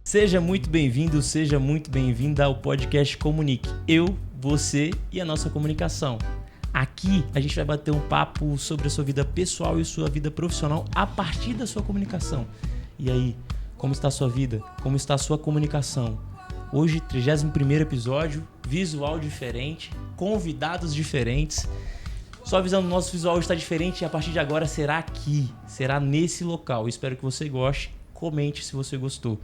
Seja muito bem-vindo, seja muito bem-vinda ao podcast Comunique. Eu, você e a nossa comunicação. Aqui a gente vai bater um papo sobre a sua vida pessoal e sua vida profissional a partir da sua comunicação. E aí, como está a sua vida? Como está a sua comunicação? Hoje, 31º episódio, visual diferente, convidados diferentes. Só avisando, nosso visual está diferente e a partir de agora será aqui, será nesse local. Espero que você goste, comente se você gostou.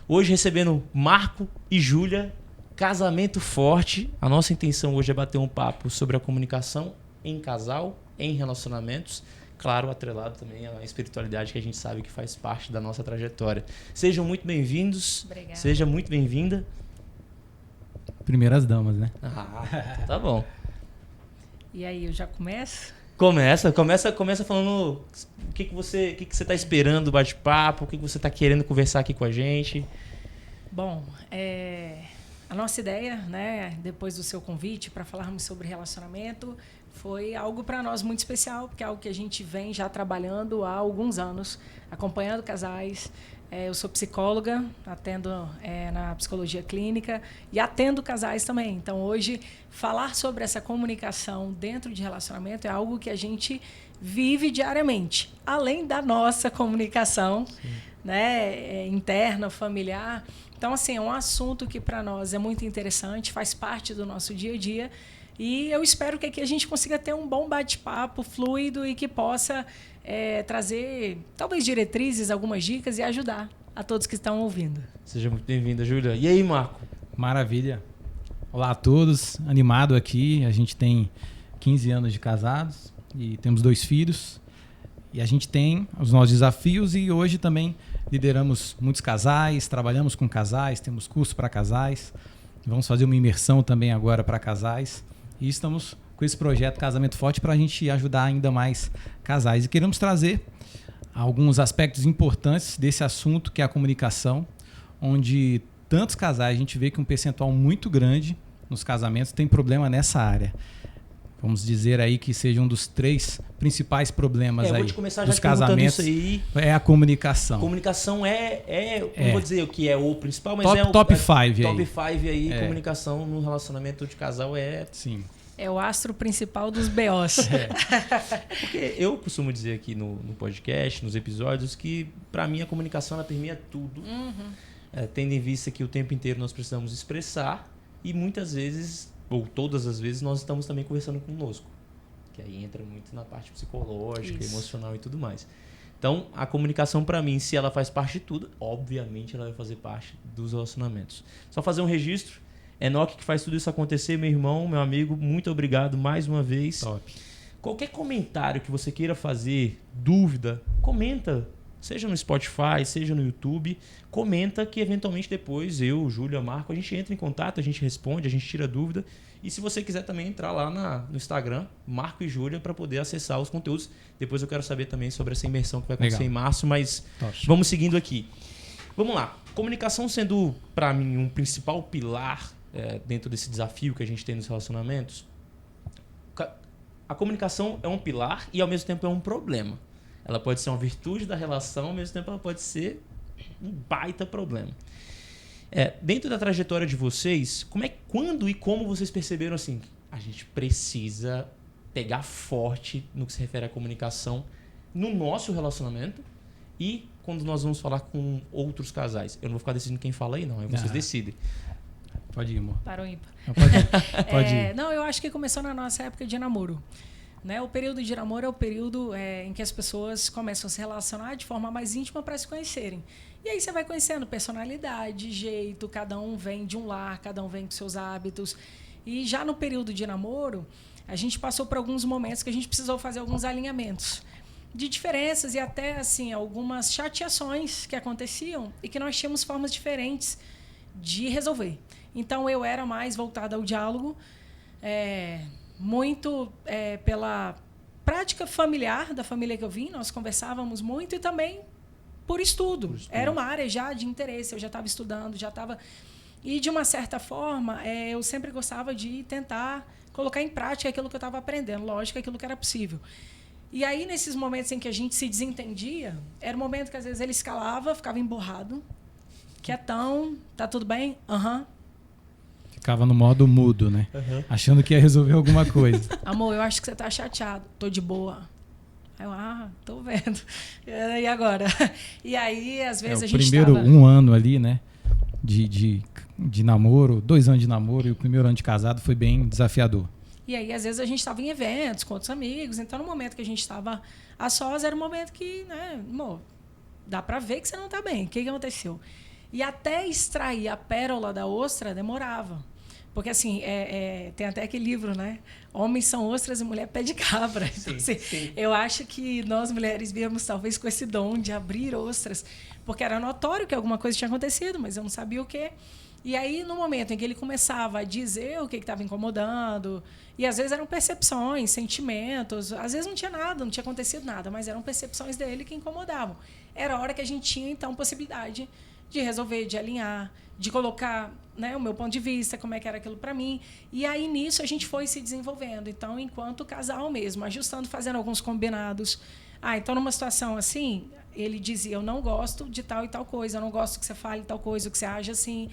Hoje recebendo Marco e Júlia, casamento forte. A nossa intenção hoje é bater um papo sobre a comunicação em casal, em relacionamentos. Claro, atrelado também à espiritualidade que a gente sabe que faz parte da nossa trajetória. Sejam muito bem-vindos. Obrigada. Seja muito bem-vinda. Primeiras damas, né? Ah, tá bom. E aí, eu já começo? Começa falando o que você está esperando do bate-papo, o que você está querendo conversar aqui com a gente. Bom, a nossa ideia, né, depois do seu convite para falarmos sobre relacionamento, foi algo para nós muito especial, porque é algo que a gente vem já trabalhando há alguns anos, acompanhando casais. Eu sou psicóloga, atendo na psicologia clínica e atendo casais também. Então, hoje, falar sobre essa comunicação dentro de relacionamento é algo que a gente vive diariamente, além da nossa comunicação, né, interna, familiar. Então, assim, é um assunto que para nós é muito interessante, faz parte do nosso dia a dia. E eu espero que aqui a gente consiga ter um bom bate-papo fluido e que possa trazer, talvez, diretrizes, algumas dicas e ajudar a todos que estão ouvindo. Seja muito bem-vinda, Júlia. E aí, Marco? Maravilha. Olá a todos, animado aqui. A gente tem 15 anos de casados e temos 2 filhos. E a gente tem os nossos desafios e hoje também lideramos muitos casais, trabalhamos com casais, temos curso para casais. Vamos fazer uma imersão também agora para casais. E estamos com esse projeto Casamento Forte para a gente ajudar ainda mais casais. E queremos trazer alguns aspectos importantes desse assunto, que é a comunicação, onde tantos casais, a gente vê que um percentual muito grande nos casamentos tem problema nessa área. Vamos dizer aí que seja um dos 3 principais problemas aí dos casamentos. Isso aí. É a comunicação. Comunicação não vou dizer o que é o principal, mas top 5 aí. Top 5 aí, comunicação no relacionamento de casal é... Sim. É o astro principal dos BOs. Porque eu costumo dizer aqui no podcast, nos episódios, que para mim a comunicação ela permeia tudo. Tendo em vista que o tempo inteiro nós precisamos expressar e muitas vezes, ou todas as vezes, nós estamos também conversando conosco. Que aí entra muito na parte psicológica, emocional e tudo mais. Então, a comunicação para mim, se ela faz parte de tudo, obviamente ela vai fazer parte dos relacionamentos. Só fazer um registro. Enoque que faz tudo isso acontecer, meu irmão, meu amigo, muito obrigado mais uma vez. Top. Qualquer comentário que você queira fazer, dúvida, comenta. Seja no Spotify, seja no YouTube. Comenta que eventualmente depois eu, Júlia, Marco, a gente entra em contato, a gente responde, a gente tira dúvida. E se você quiser também entrar lá no Instagram, Marco e Júlia, para poder acessar os conteúdos. Depois eu quero saber também sobre essa imersão que vai acontecer em março, mas vamos seguindo aqui. Vamos lá. Comunicação sendo, para mim, um principal pilar dentro desse desafio que a gente tem nos relacionamentos, a comunicação é um pilar e ao mesmo tempo é um problema. Ela pode ser uma virtude da relação, ao mesmo tempo ela pode ser um baita problema. Dentro da trajetória de vocês, quando e como vocês perceberam assim, a gente precisa pegar forte no que se refere à comunicação no nosso relacionamento e quando nós vamos falar com outros casais? Eu não vou ficar decidindo quem fala aí, não. Vocês decidem. Pode ir, amor. Para o ímpar. Pode ir. Não, eu acho que começou na nossa época de namoro. Né? O período de namoro é o período em que as pessoas começam a se relacionar de forma mais íntima para se conhecerem. E aí você vai conhecendo personalidade, jeito, cada um vem de um lar, cada um vem com seus hábitos. E já no período de namoro, a gente passou por alguns momentos que a gente precisou fazer alguns alinhamentos de diferenças e até assim, algumas chateações que aconteciam e que nós tínhamos formas diferentes de resolver. Então, eu era mais voltada ao diálogo, muito pela prática familiar da família que eu vim, nós conversávamos muito e também por estudo. Era uma área já de interesse, eu já estava estudando, já estava... E, de uma certa forma, eu sempre gostava de tentar colocar em prática aquilo que eu estava aprendendo, lógico, aquilo que era possível. E aí, nesses momentos em que a gente se desentendia, era um momento que, às vezes, ele escalava, ficava emburrado, quietão, tá tudo bem? Aham. Ficava no modo mudo, né? Achando que ia resolver alguma coisa. Amor, eu acho que você tá chateado. Tô de boa. Aí eu, tô vendo. E agora? E aí, às vezes, a gente primeiro 1 ano ali, né? De namoro, 2 anos de namoro, e o primeiro ano de casado foi bem desafiador. E aí, às vezes, a gente estava em eventos com outros amigos. Então, no momento que a gente estava a sós, era um momento que, né, amor, dá pra ver que você não tá bem. O que aconteceu? E até extrair a pérola da ostra demorava. Porque, assim, tem até aquele livro, né? Homens são ostras e mulher pé de cabra. Então, assim, eu acho que nós, mulheres, viemos talvez com esse dom de abrir ostras, porque era notório que alguma coisa tinha acontecido, mas eu não sabia o quê. E aí, no momento em que ele começava a dizer o que estava incomodando, e às vezes eram percepções, sentimentos, às vezes não tinha nada, não tinha acontecido nada, mas eram percepções dele que incomodavam. Era a hora que a gente tinha, então, possibilidade de resolver, de alinhar, de colocar, né, o meu ponto de vista, como é que era aquilo para mim. E aí, nisso, a gente foi se desenvolvendo. Então, enquanto casal mesmo, ajustando, fazendo alguns combinados. Então, numa situação assim, ele dizia, eu não gosto de tal e tal coisa, eu não gosto que você fale tal coisa, que você age assim.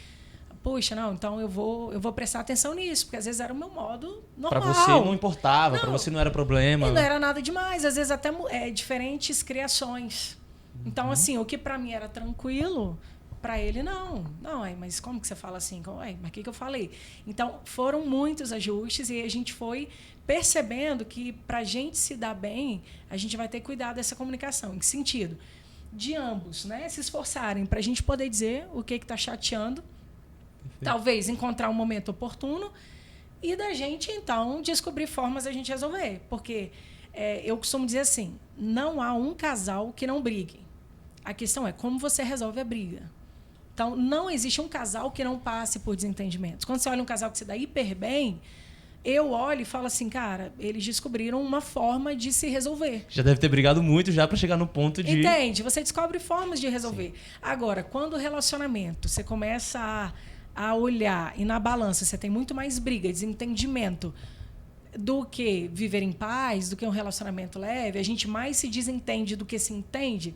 Puxa, não, então eu vou prestar atenção nisso, porque às vezes era o meu modo normal. Pra você não importava, pra você não era problema. E não era nada demais, às vezes até diferentes criações. Então, assim, o que pra mim era tranquilo, para ele não, mas como que você fala assim? Mas o que eu falei? Então, foram muitos ajustes e a gente foi percebendo que para a gente se dar bem, a gente vai ter que cuidar dessa comunicação. Em que sentido? De ambos, né, se esforçarem para a gente poder dizer o que está chateando, talvez encontrar um momento oportuno e da gente, então, descobrir formas de a gente resolver. Porque eu costumo dizer assim, não há um casal que não brigue. A questão é como você resolve a briga. Então, não existe um casal que não passe por desentendimentos. Quando você olha um casal que se dá hiper bem, eu olho e falo assim, cara, eles descobriram uma forma de se resolver. Já deve ter brigado muito já para chegar no ponto de... Entende? Você descobre formas de resolver. Sim. Agora, quando o relacionamento, você começa a olhar e na balança você tem muito mais briga, desentendimento do que viver em paz, do que um relacionamento leve, a gente mais se desentende do que se entende...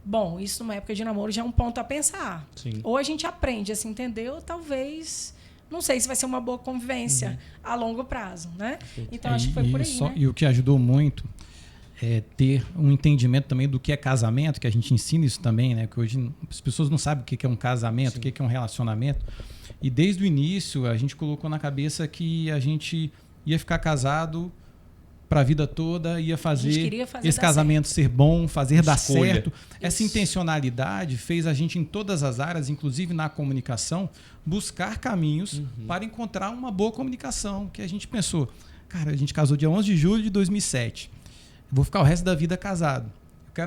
Bom, isso numa época de namoro já é um ponto a pensar. Sim. Ou a gente aprende a se entender, ou talvez... Não sei se vai ser uma boa convivência a longo prazo, né? Então, acho que foi por aí, né? E o que ajudou muito é ter um entendimento também do que é casamento, que a gente ensina isso também, né? Que hoje as pessoas não sabem o que é um casamento, Sim. o que é um relacionamento. E desde o início, a gente colocou na cabeça que a gente ia ficar casado... para a vida toda, ia fazer esse casamento ser bom, fazer dar certo. Essa intencionalidade fez a gente, em todas as áreas, inclusive na comunicação, buscar caminhos para encontrar uma boa comunicação. Que a gente pensou, cara, a gente casou dia 11 de julho de 2007. Vou ficar o resto da vida casado.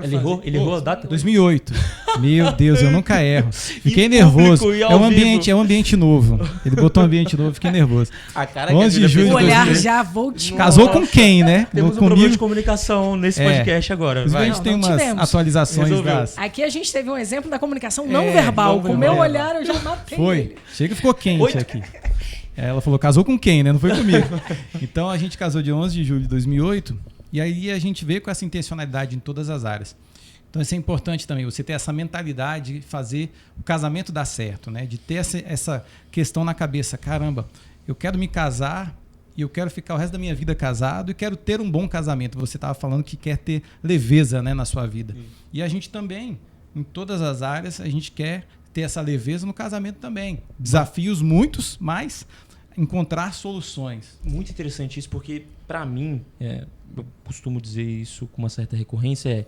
Ele errou a data? 2008. Meu Deus, eu nunca erro. Fiquei nervoso. É um ambiente novo. Ele botou um ambiente novo, fiquei nervoso. A cara 11 de julho. O olhar já voltou. Casou com quem, né? Temos um problema de comunicação nesse podcast agora. A gente tem umas atualizações das... Aqui a gente teve um exemplo da comunicação não verbal. Com o meu olhar eu já matei. Foi. Chega e ficou quente aqui. Ela falou, casou com quem, né? Não foi comigo. Então a gente casou dia 11 de julho de 2008. E aí a gente vê com essa intencionalidade em todas as áreas. Então isso é importante também, você ter essa mentalidade de fazer o casamento dar certo, né? De ter essa questão na cabeça, caramba, eu quero me casar e eu quero ficar o resto da minha vida casado e quero ter um bom casamento. Você estava falando que quer ter leveza, né, na sua vida. Sim. E a gente também, em todas as áreas, a gente quer ter essa leveza no casamento também. Desafios muitos, mas encontrar soluções. Muito interessante isso, porque para mim, eu costumo dizer isso com uma certa recorrência,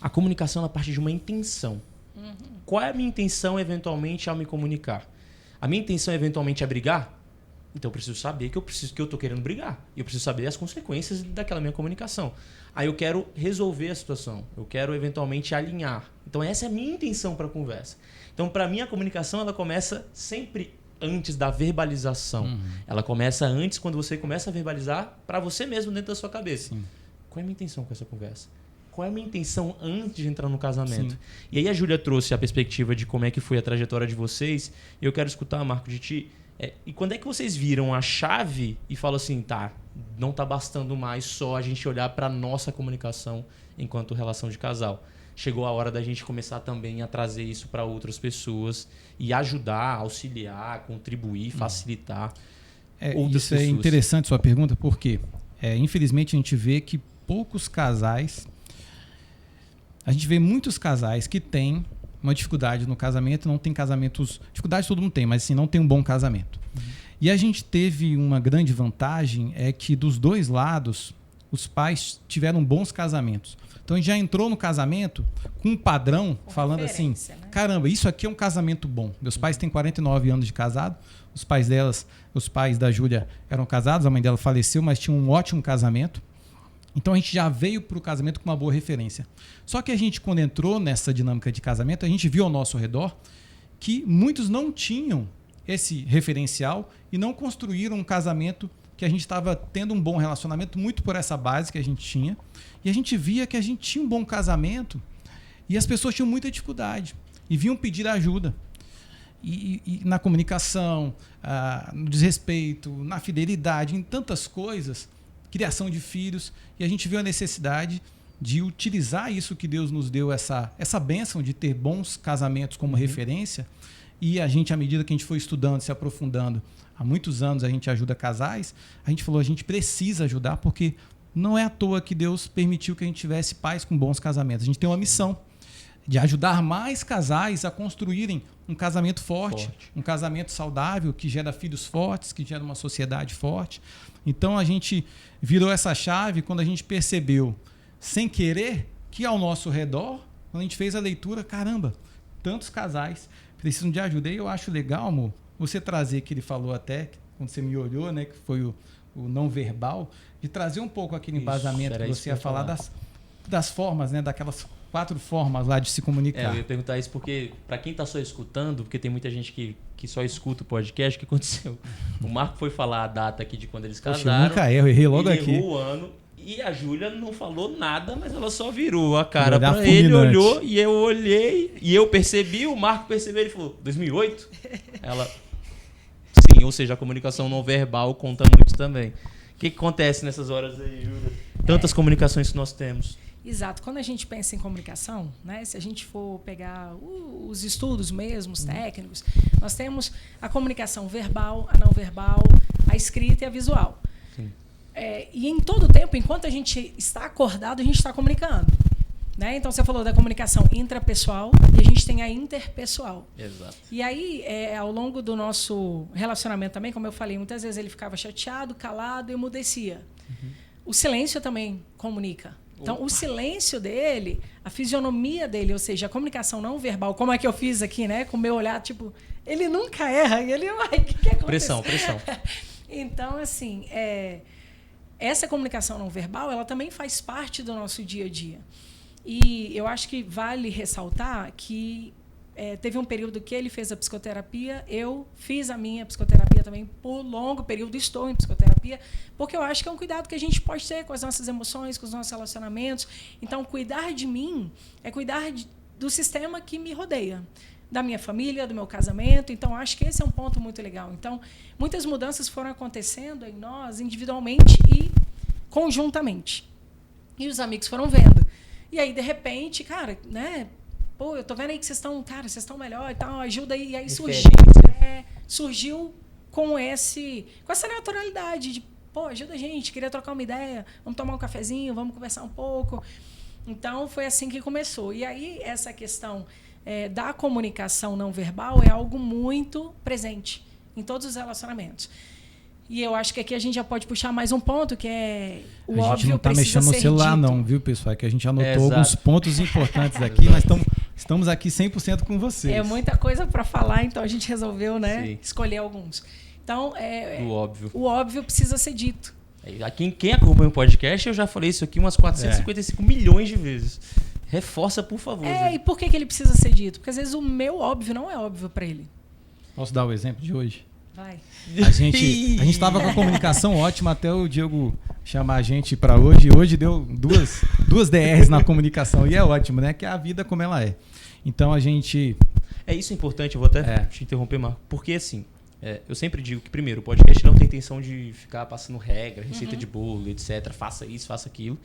a comunicação na parte de uma intenção. Qual é a minha intenção, eventualmente, ao me comunicar? A minha intenção, eventualmente, é brigar? Então, eu preciso saber que eu estou querendo brigar. E eu preciso saber as consequências daquela minha comunicação. Aí eu quero resolver a situação. Eu quero, eventualmente, alinhar. Então, essa é a minha intenção para a conversa. Então, para mim, a comunicação ela começa sempre antes da verbalização. Ela começa antes, quando você começa a verbalizar para você mesmo dentro da sua cabeça. Sim. Qual é a minha intenção com essa conversa? Qual é a minha intenção antes de entrar no casamento? Sim. E aí a Júlia trouxe a perspectiva de como é que foi a trajetória de vocês. E eu quero escutar, Marco, de ti. E quando é que vocês viram a chave e falam assim, tá, não tá bastando mais só a gente olhar para nossa comunicação enquanto relação de casal? chegou a hora da gente começar também a trazer isso para outras pessoas e ajudar, auxiliar, contribuir, facilitar outras isso pessoas. é interessante sua pergunta, porque infelizmente a gente vê que poucos casais, a gente vê muitos casais que têm uma dificuldade no casamento, não tem casamentos, dificuldade todo mundo tem, mas assim, não tem um bom casamento. E a gente teve uma grande vantagem, é que dos dois lados, os pais tiveram bons casamentos. Então a gente já entrou no casamento com um padrão, falando assim, né? caramba, isso aqui é um casamento bom. Meus pais têm 49 anos de casado, os pais da Júlia eram casados, a mãe dela faleceu, mas tinham um ótimo casamento. Então a gente já veio para o casamento com uma boa referência. Só que a gente, quando entrou nessa dinâmica de casamento, a gente viu ao nosso redor que muitos não tinham esse referencial e não construíram um casamento que a gente estava tendo um bom relacionamento, muito por essa base que a gente tinha. E a gente via que a gente tinha um bom casamento e as pessoas tinham muita dificuldade e vinham pedir ajuda. E na comunicação, no desrespeito, na fidelidade, em tantas coisas, criação de filhos, e a gente viu a necessidade de utilizar isso que Deus nos deu, essa bênção de ter bons casamentos como referência, e a gente, à medida que a gente foi estudando, se aprofundando, há muitos anos a gente ajuda casais, a gente falou, a gente precisa ajudar, porque não é à toa que Deus permitiu que a gente tivesse pais com bons casamentos. A gente tem uma missão de ajudar mais casais a construírem um casamento forte, um casamento saudável, que gera filhos fortes, que gera uma sociedade forte. Então a gente virou essa chave quando a gente percebeu, sem querer, que ao nosso redor, quando a gente fez a leitura, caramba, tantos casais precisam de ajuda. E eu acho legal, amor, você trazer, que ele falou até, quando você me olhou, né, que foi o não verbal, de trazer um pouco aquele embasamento que você ia falar das formas, né, daquelas 4 formas lá de se comunicar. Eu ia perguntar isso porque, para quem está só escutando, porque tem muita gente que só escuta o podcast, o que aconteceu? O Marco foi falar a data aqui de quando eles casaram. Eu nunca errei logo ele aqui. Errou o ano e a Júlia não falou nada, mas ela só virou a cara Olhar para ele, fulminante. olhou e eu olhei e eu percebi, o Marco percebeu, ele falou, 2008? Ela, sim, ou seja, a comunicação não verbal conta muito também. O que acontece nessas horas aí, Júlia? Tantas comunicações que nós temos. Exato. Quando a gente pensa em comunicação, né, se a gente for pegar os estudos mesmo, os técnicos, nós temos a comunicação verbal, a não verbal, a escrita e a visual. E em todo tempo, enquanto a gente está acordado, a gente está comunicando. Né? Então, você falou da comunicação intrapessoal e a gente tem a interpessoal. Exato. E aí, ao longo do nosso relacionamento também, como eu falei, muitas vezes ele ficava chateado, calado e emudecia. O silêncio também comunica. Então, o silêncio dele, a fisionomia dele, ou seja, a comunicação não verbal, como é que eu fiz aqui, né? Com o meu olhar, tipo, ele nunca erra, e ele vai, o que aconteceu? Pressão. Então, assim, essa comunicação não verbal, ela também faz parte do nosso dia a dia. E eu acho que vale ressaltar que teve um período que ele fez a psicoterapia, eu fiz a minha psicoterapia também por longo período, estou em psicoterapia, porque eu acho que é um cuidado que a gente pode ter com as nossas emoções, com os nossos relacionamentos. Então, cuidar de mim é cuidar do sistema que me rodeia, da minha família, do meu casamento. Então, acho que esse é um ponto muito legal. Então, muitas mudanças foram acontecendo em nós, individualmente e conjuntamente. E os amigos foram vendo. E aí, de repente, cara, né? Pô, eu tô vendo aí que vocês estão melhor e tal, ajuda aí. E aí surgiu com essa naturalidade de, pô, ajuda a gente, queria trocar uma ideia, vamos tomar um cafezinho, vamos conversar um pouco. Então, foi assim que começou. E aí, essa questão da comunicação não verbal é algo muito presente em todos os relacionamentos. E eu acho que aqui a gente já pode puxar mais um ponto, que é o óbvio. A gente não está mexendo no celular, dito. não, viu, pessoal? É que a gente anotou alguns pontos importantes aqui, mas estamos aqui 100% com vocês. É muita coisa para falar, então a gente resolveu, né, Sim. escolher alguns. Então, o óbvio precisa ser dito. Quem acompanha o podcast, eu já falei isso aqui umas 455 milhões de vezes. Reforça, por favor. E por que ele precisa ser dito? Porque às vezes o meu óbvio não é óbvio para ele. Posso dar o exemplo de hoje? Vai. A gente estava com a comunicação ótima até o Diego chamar a gente para hoje. Hoje deu duas DRs na comunicação. E é ótimo, né? Que é a vida como ela é. Então a gente... Isso é importante, eu vou até te interromper, Marco. Porque assim, eu sempre digo que, primeiro, o podcast não tem intenção de ficar passando regra, receita de bolo, etc. Faça isso, faça aquilo.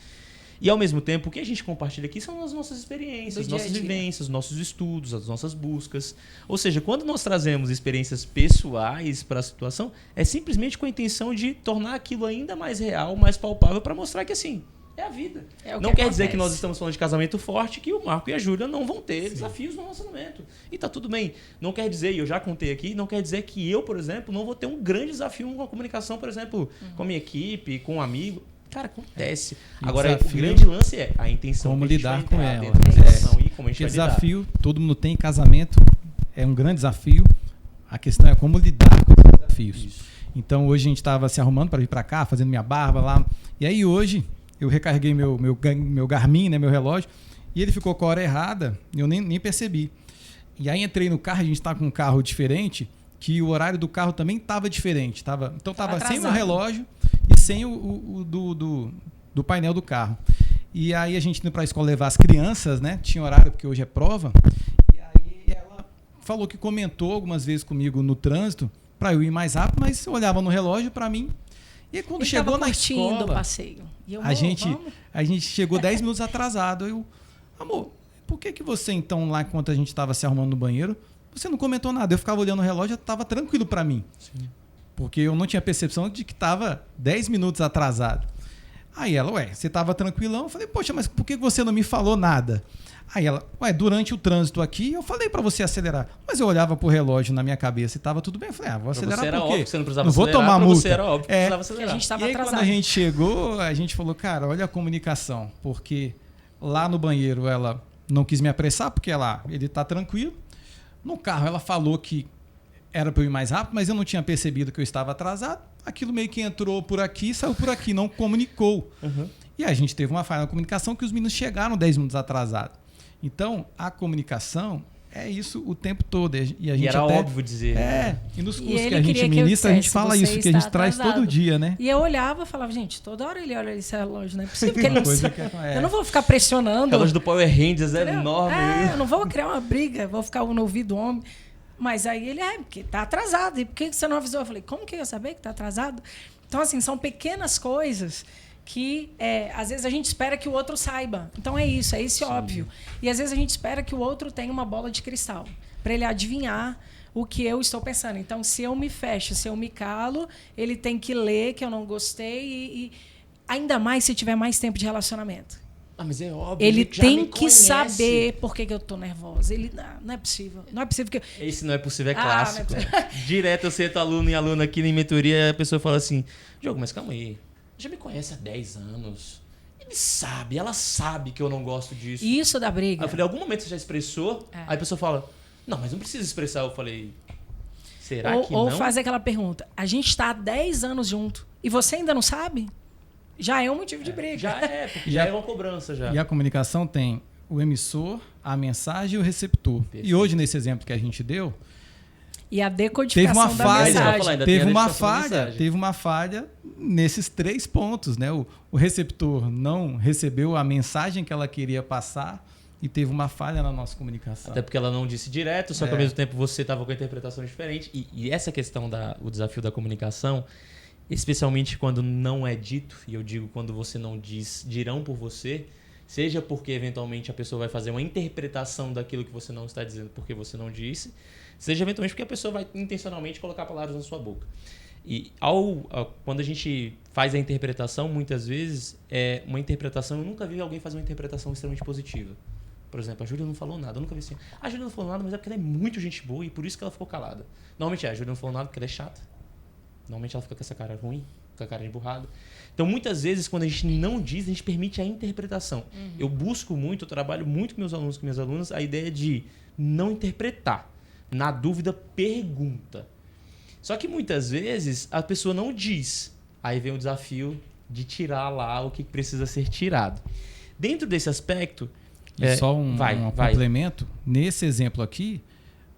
E, ao mesmo tempo, o que a gente compartilha aqui são as nossas experiências, Do dia a nossas dia. vivências, nossos estudos, as nossas buscas. Ou seja, quando nós trazemos experiências pessoais para a situação, é simplesmente com a intenção de tornar aquilo ainda mais real, mais palpável, para mostrar que, assim, é a vida. É o Não que quer dizer que acontece. nós estamos falando de casamento forte, que o Marco e a Júlia não vão ter desafios no relacionamento. E tá tudo bem. Não quer dizer, e eu já contei aqui, não quer dizer que eu, por exemplo, não vou ter um grande desafio com a comunicação, por exemplo, com a minha equipe, com um amigo. Cara, acontece. E Agora, o desafio- grande lance é a intenção Como que a gente lidar vai com entrar ela. dentro da relação e como a gente Porque vai lidar. desafio, todo mundo tem casamento, é um grande desafio. A questão é como lidar com esses desafios. Isso. Então hoje a gente estava se arrumando para vir para cá, fazendo minha barba lá. E aí hoje eu recarreguei meu Garmin, né, meu relógio, e ele ficou com a hora errada, e eu nem percebi. E aí entrei no carro, a gente estava com um carro diferente, que o horário do carro também estava diferente. Então estava sem meu atrasado. relógio e sem o do painel do carro. E aí a gente indo para a escola levar as crianças, né? Tinha horário porque hoje é prova. E aí ela falou que comentou algumas vezes comigo no trânsito para eu ir mais rápido, mas eu olhava no relógio para mim. E aí, quando Ele chegou tava na curtindo o escola, passeio. E eu, a gente vamos? chegou 10 minutos atrasado. Eu, amor, por que você então lá enquanto a gente estava se arrumando no banheiro, você não comentou nada? Eu ficava olhando o relógio, estava tranquilo para mim. Sim. Porque eu não tinha percepção de que estava 10 minutos atrasado. Aí ela, você estava tranquilão? Eu falei, poxa, mas por que você não me falou nada? Aí ela, durante o trânsito aqui, eu falei para você acelerar. Mas eu olhava pro relógio na minha cabeça e estava tudo bem. Eu falei, vou Pra acelerar você era por quê? óbvio que você não precisava Não vou acelerar, tomar pra multa. você era óbvio que precisava Que a acelerar. gente estava E aí, atrasado. quando a gente chegou, a gente falou, cara, olha a comunicação. Porque lá no banheiro ela não quis me apressar, porque ele tá tranquilo. No carro ela falou que era para eu ir mais rápido, mas eu não tinha percebido que eu estava atrasado. Aquilo meio que entrou por aqui, saiu por aqui, não comunicou. Uhum. E a gente teve uma falha na comunicação que os meninos chegaram 10 minutos atrasados. Então, a comunicação é isso o tempo todo. E a gente era até, óbvio dizer. e nos cursos ele que a gente queria que eu ministra, a gente dissesse, fala "Você isso, que a gente está traz atrasado." todo dia, né? E eu olhava e falava, gente, toda hora ele olha esse relógio, não é possível que ele não Coisa sabe. que Eu não vou ficar pressionando. O relógio do Power Rangers é Entendeu? enorme. Eu não vou criar uma briga, vou ficar no ouvido do homem. Mas aí ele, porque tá atrasado. E por que você não avisou? Eu falei, como que eu ia saber que tá atrasado? Então, assim, são pequenas coisas que, às vezes, a gente espera que o outro saiba. Então, é isso, é esse óbvio. E, às vezes, a gente espera que o outro tenha uma bola de cristal para ele adivinhar o que eu estou pensando. Então, se eu me fecho, se eu me calo, ele tem que ler que eu não gostei e ainda mais se tiver mais tempo de relacionamento. Mas é óbvio. Ele já tem me que conhece. saber por que eu tô nervosa. Ele, não é possível. Não é possível que... Esse não é possível, é Ah, clássico. não é Direto eu sento aluno e aluna aqui em mentoria, a pessoa fala assim, Diogo, mas calma aí. Já me conhece há 10 anos. Ele sabe, ela sabe que eu não gosto disso. Isso da briga. Aí eu falei, algum momento você já expressou? É. Aí a pessoa fala, não, mas não precisa expressar. Eu falei, será que ou não? fazer aquela pergunta. A gente está há 10 anos junto e você ainda não sabe? Já é um motivo de briga. Já é, porque já é uma cobrança já. E a comunicação tem o emissor, a mensagem e o receptor. Perfeito. E hoje, nesse exemplo que a gente deu, E a teve decodificação uma da falha, mensagem. ainda tem a teve uma falha nesses 3 pontos, né? O receptor não recebeu a mensagem que ela queria passar e teve uma falha na nossa comunicação. Até porque ela não disse direto, só que ao mesmo tempo você estava com a interpretação diferente. E essa questão o desafio da comunicação, especialmente quando não é dito, e eu digo quando você não diz, dirão por você, seja porque eventualmente a pessoa vai fazer uma interpretação daquilo que você não está dizendo porque você não disse, seja eventualmente porque a pessoa vai intencionalmente colocar palavras na sua boca. E quando a gente faz a interpretação, muitas vezes, uma interpretação, eu nunca vi alguém fazer uma interpretação extremamente positiva. Por exemplo, a Júlia não falou nada. Eu nunca vi assim, a Júlia não falou nada, mas é porque ela é muito gente boa e por isso que ela ficou calada. Normalmente a Júlia não falou nada porque ela é chata. Normalmente ela fica com essa cara ruim, com a cara emburrada. Então, muitas vezes, quando a gente não diz, a gente permite a interpretação. Eu busco muito, eu trabalho muito com meus alunos, com minhas alunas, a ideia de não interpretar. Na dúvida, pergunta. Só que muitas vezes a pessoa não diz. Aí vem o desafio de tirar lá o que precisa ser tirado. Dentro desse aspecto... E só um complemento, nesse exemplo aqui,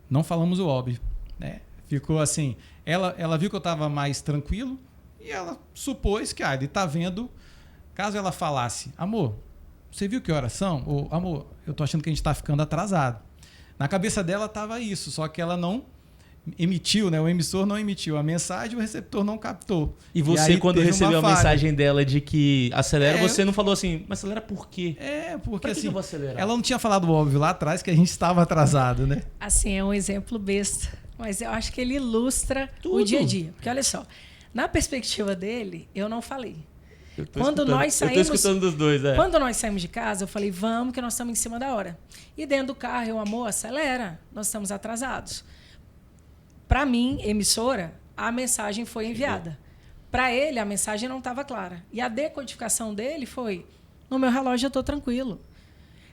não falamos o óbvio, né? Ficou assim, ela viu que eu estava mais tranquilo e ela supôs que ele está vendo, caso ela falasse, amor, você viu que horas são? Ou, amor, eu tô achando que a gente está ficando atrasado. Na cabeça dela estava isso, só que ela não emitiu, né? O emissor não emitiu a mensagem, o receptor não captou. E você, aí quando teve recebeu a uma falha. mensagem dela de que acelera, É. você não falou assim, mas acelera por quê? Porque Pra que assim, eu vou acelerar? ela não tinha falado o óbvio lá atrás que a gente estava atrasado, né? Assim, é um exemplo besta, mas eu acho que ele ilustra o Tudo. dia a dia. Porque olha só, na perspectiva dele, eu não falei. Eu tô Quando escutando- nós Eu tô saímos- escutando dos dois, Quando nós saímos de casa, eu falei, vamos que nós estamos em cima da hora. E dentro do carro, eu, amor, acelera, nós estamos atrasados. Para mim, emissora, a mensagem foi enviada. Para ele, a mensagem não estava clara. E a decodificação dele foi, no meu relógio eu estou tranquilo.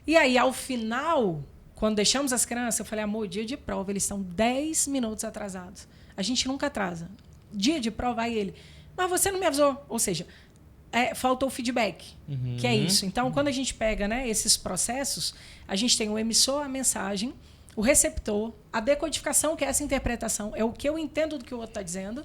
E aí, ao final, quando deixamos as crianças, eu falei, amor, dia de prova, eles estão 10 minutos atrasados. A gente nunca atrasa. Dia de prova, aí ele, mas você não me avisou. Ou seja, faltou o feedback, que é isso. Então, quando a gente pega, né, esses processos, a gente tem o emissor, a mensagem, o receptor, a decodificação, que é essa interpretação, é o que eu entendo do que o outro está dizendo,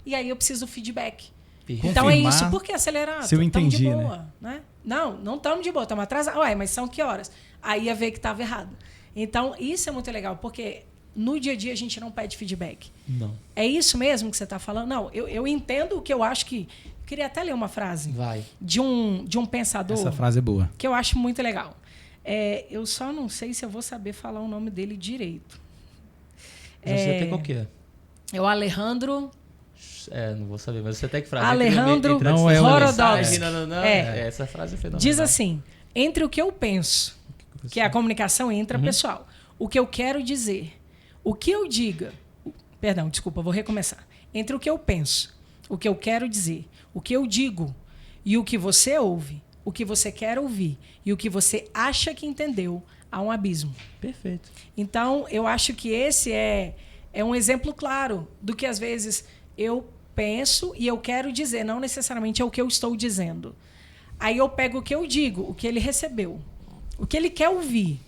e aí eu preciso do feedback. Então é Confirmar isso. Por que acelerar? se eu Estamos de entendi, boa, né? Não estamos de boa, estamos atrasados. Ué, mas são que horas? Aí ia ver que estava errado. Então, isso é muito legal, porque no dia a dia a gente não pede feedback. Não. É isso mesmo que você está falando? Não, eu entendo o que eu acho que... Queria até ler uma frase Vai. de um pensador Essa frase é boa. que eu acho muito legal. Eu só não sei se eu vou saber falar o nome dele direito. Já sei até qual que é. É o Alejandro... Não vou saber, mas você até que frase. Alejandro Entre a Não, é o Horodowski. Não, É. essa frase é fenomenal. Diz assim, entre o que eu penso, que é a comunicação intrapessoal, o que eu quero dizer, o que eu diga... Perdão, desculpa, vou recomeçar. Entre o que eu penso, o que eu quero dizer, o que eu digo e o que você ouve, o que você quer ouvir e o que você acha que entendeu, há um abismo. Perfeito. Então, eu acho que esse é um exemplo claro do que, às vezes, eu penso e eu quero dizer, não necessariamente é o que eu estou dizendo. Aí eu pego o que eu digo, o que ele recebeu, o que ele quer ouvir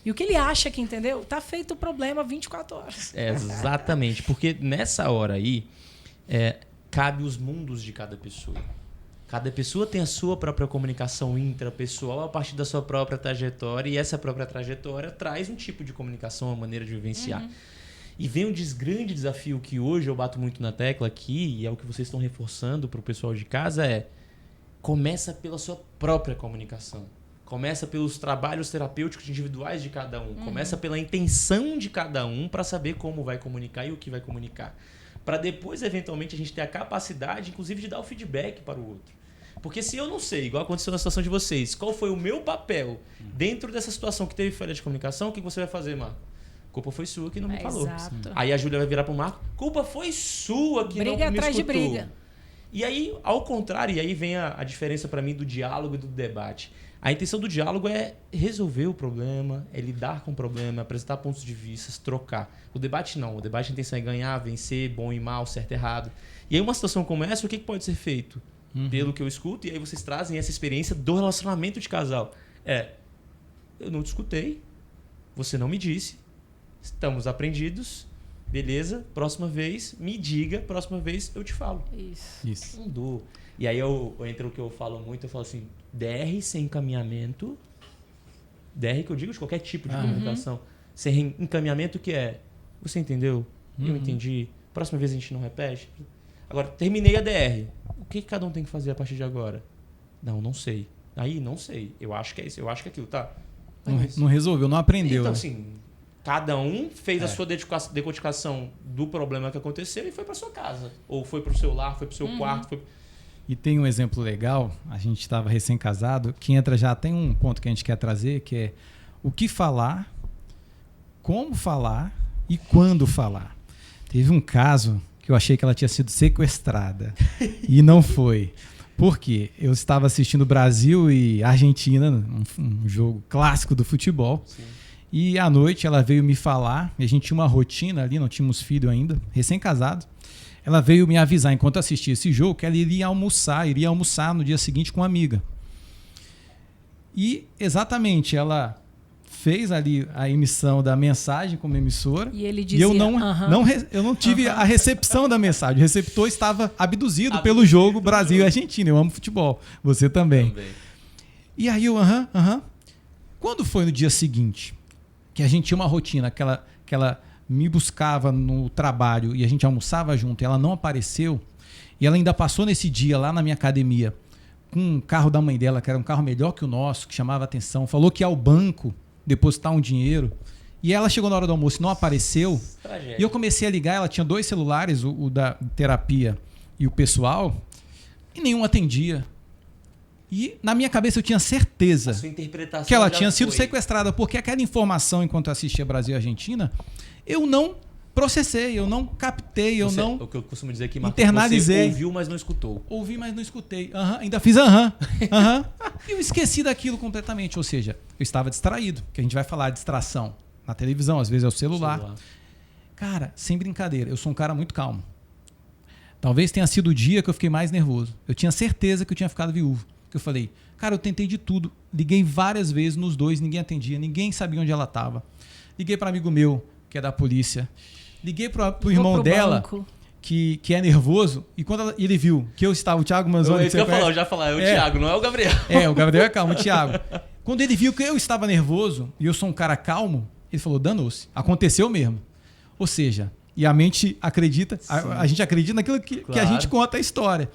e o que ele acha que entendeu, tá feito o problema 24 horas. Exatamente, porque nessa hora aí, cabe os mundos de cada pessoa. Cada pessoa tem a sua própria comunicação intrapessoal a partir da sua própria trajetória, e essa própria trajetória traz um tipo de comunicação, uma maneira de vivenciar. E vem um grande desafio que hoje eu bato muito na tecla aqui, e é o que vocês estão reforçando para o pessoal de casa, começa pela sua própria comunicação. Começa pelos trabalhos terapêuticos individuais de cada um. Começa pela intenção de cada um para saber como vai comunicar e o que vai comunicar. Para depois, eventualmente, a gente ter a capacidade, inclusive, de dar o feedback para o outro. Porque se eu não sei, igual aconteceu na situação de vocês, qual foi o meu papel dentro dessa situação que teve falha de comunicação, o que você vai fazer, Marco? Culpa foi sua que não me falou. Exato. Aí a Júlia vai virar pro Marco, culpa foi sua que Briga não me atrás de escutou. briga. E aí, ao contrário, e aí vem a diferença para mim do diálogo e do debate. A intenção do diálogo é resolver o problema, é lidar com o problema, apresentar pontos de vista, trocar. O debate não. O debate a intenção é ganhar, vencer, bom e mal, certo e errado. E aí uma situação como essa, o que pode ser feito? Pelo que eu escuto, e aí vocês trazem essa experiência do relacionamento de casal. Eu não te escutei, você não me disse, estamos aprendidos, beleza, próxima vez, me diga, próxima vez eu te falo. Isso. Isso. Não. E aí entre o que eu falo muito, eu falo assim, DR sem encaminhamento, DR que eu digo de qualquer tipo de comunicação, sem encaminhamento que é, você entendeu? Eu entendi, próxima vez a gente não repete. Agora, terminei a DR, o que cada um tem que fazer a partir de agora? Não sei. Aí, não sei, eu acho que é isso, eu acho que é aquilo, tá? Não resolveu, não aprendeu. Então, né? assim, cada um fez a sua decodificação do problema que aconteceu e foi para sua casa. Ou foi para o seu lar, foi para o seu quarto. E tem um exemplo legal, a gente estava recém-casado, que entra já, tem um ponto que a gente quer trazer, que é o que falar, como falar e quando falar. Teve um caso que eu achei que ela tinha sido sequestrada e não foi. Por quê? Eu estava assistindo Brasil e Argentina, um jogo clássico do futebol. Sim. E à noite ela veio me falar, e a gente tinha uma rotina ali, não tínhamos filho ainda, recém-casado. Ela veio me avisar, enquanto assistia esse jogo, que ela iria almoçar no dia seguinte com uma amiga. E exatamente, ela fez ali a emissão da mensagem como emissora. E ele dizia, eu não tive a recepção da mensagem. O receptor estava abduzido pelo jogo Brasil e Argentina. Eu amo futebol. Você também. E aí eu, Quando foi no dia seguinte, que a gente tinha uma rotina, aquela me buscava no trabalho e a gente almoçava junto e ela não apareceu, e ela ainda passou nesse dia lá na minha academia com um carro da mãe dela, que era um carro melhor que o nosso, que chamava atenção, falou que ia ao banco depositar um dinheiro, e ela chegou na hora do almoço e não apareceu. Tragédia. E eu comecei a ligar, ela tinha 2 celulares, o da terapia e o pessoal, e nenhum atendia. E na minha cabeça eu tinha certeza A sua interpretação que ela já tinha sido foi. sequestrada, porque aquela informação, enquanto eu assistia Brasil e Argentina, eu não processei, eu não captei, eu não O que eu costumo dizer aqui, Marcos, internalizei. você ouviu, mas não escutou. ouvi, mas não escutei. Ainda fiz aham. E eu esqueci daquilo completamente. Ou seja, eu estava distraído, que a gente vai falar de distração na televisão, às vezes é o celular. Cara, sem brincadeira, eu sou um cara muito calmo. Talvez tenha sido o dia que eu fiquei mais nervoso. Eu tinha certeza que eu tinha ficado viúvo. Que eu falei, cara, eu tentei de tudo. Liguei várias vezes nos 2, ninguém atendia, ninguém sabia onde ela estava. Liguei para amigo meu, que é da polícia. Liguei pro irmão dela, que é nervoso. E quando ele viu que eu estava, o Thiago Manzoni... Eu já falei, é o Thiago, não é o Gabriel. O Gabriel é calmo, o Thiago. Quando ele viu que eu estava nervoso e eu sou um cara calmo, ele falou, danou-se. Aconteceu mesmo. Ou seja, e a mente acredita, a gente acredita naquilo que a gente conta a história.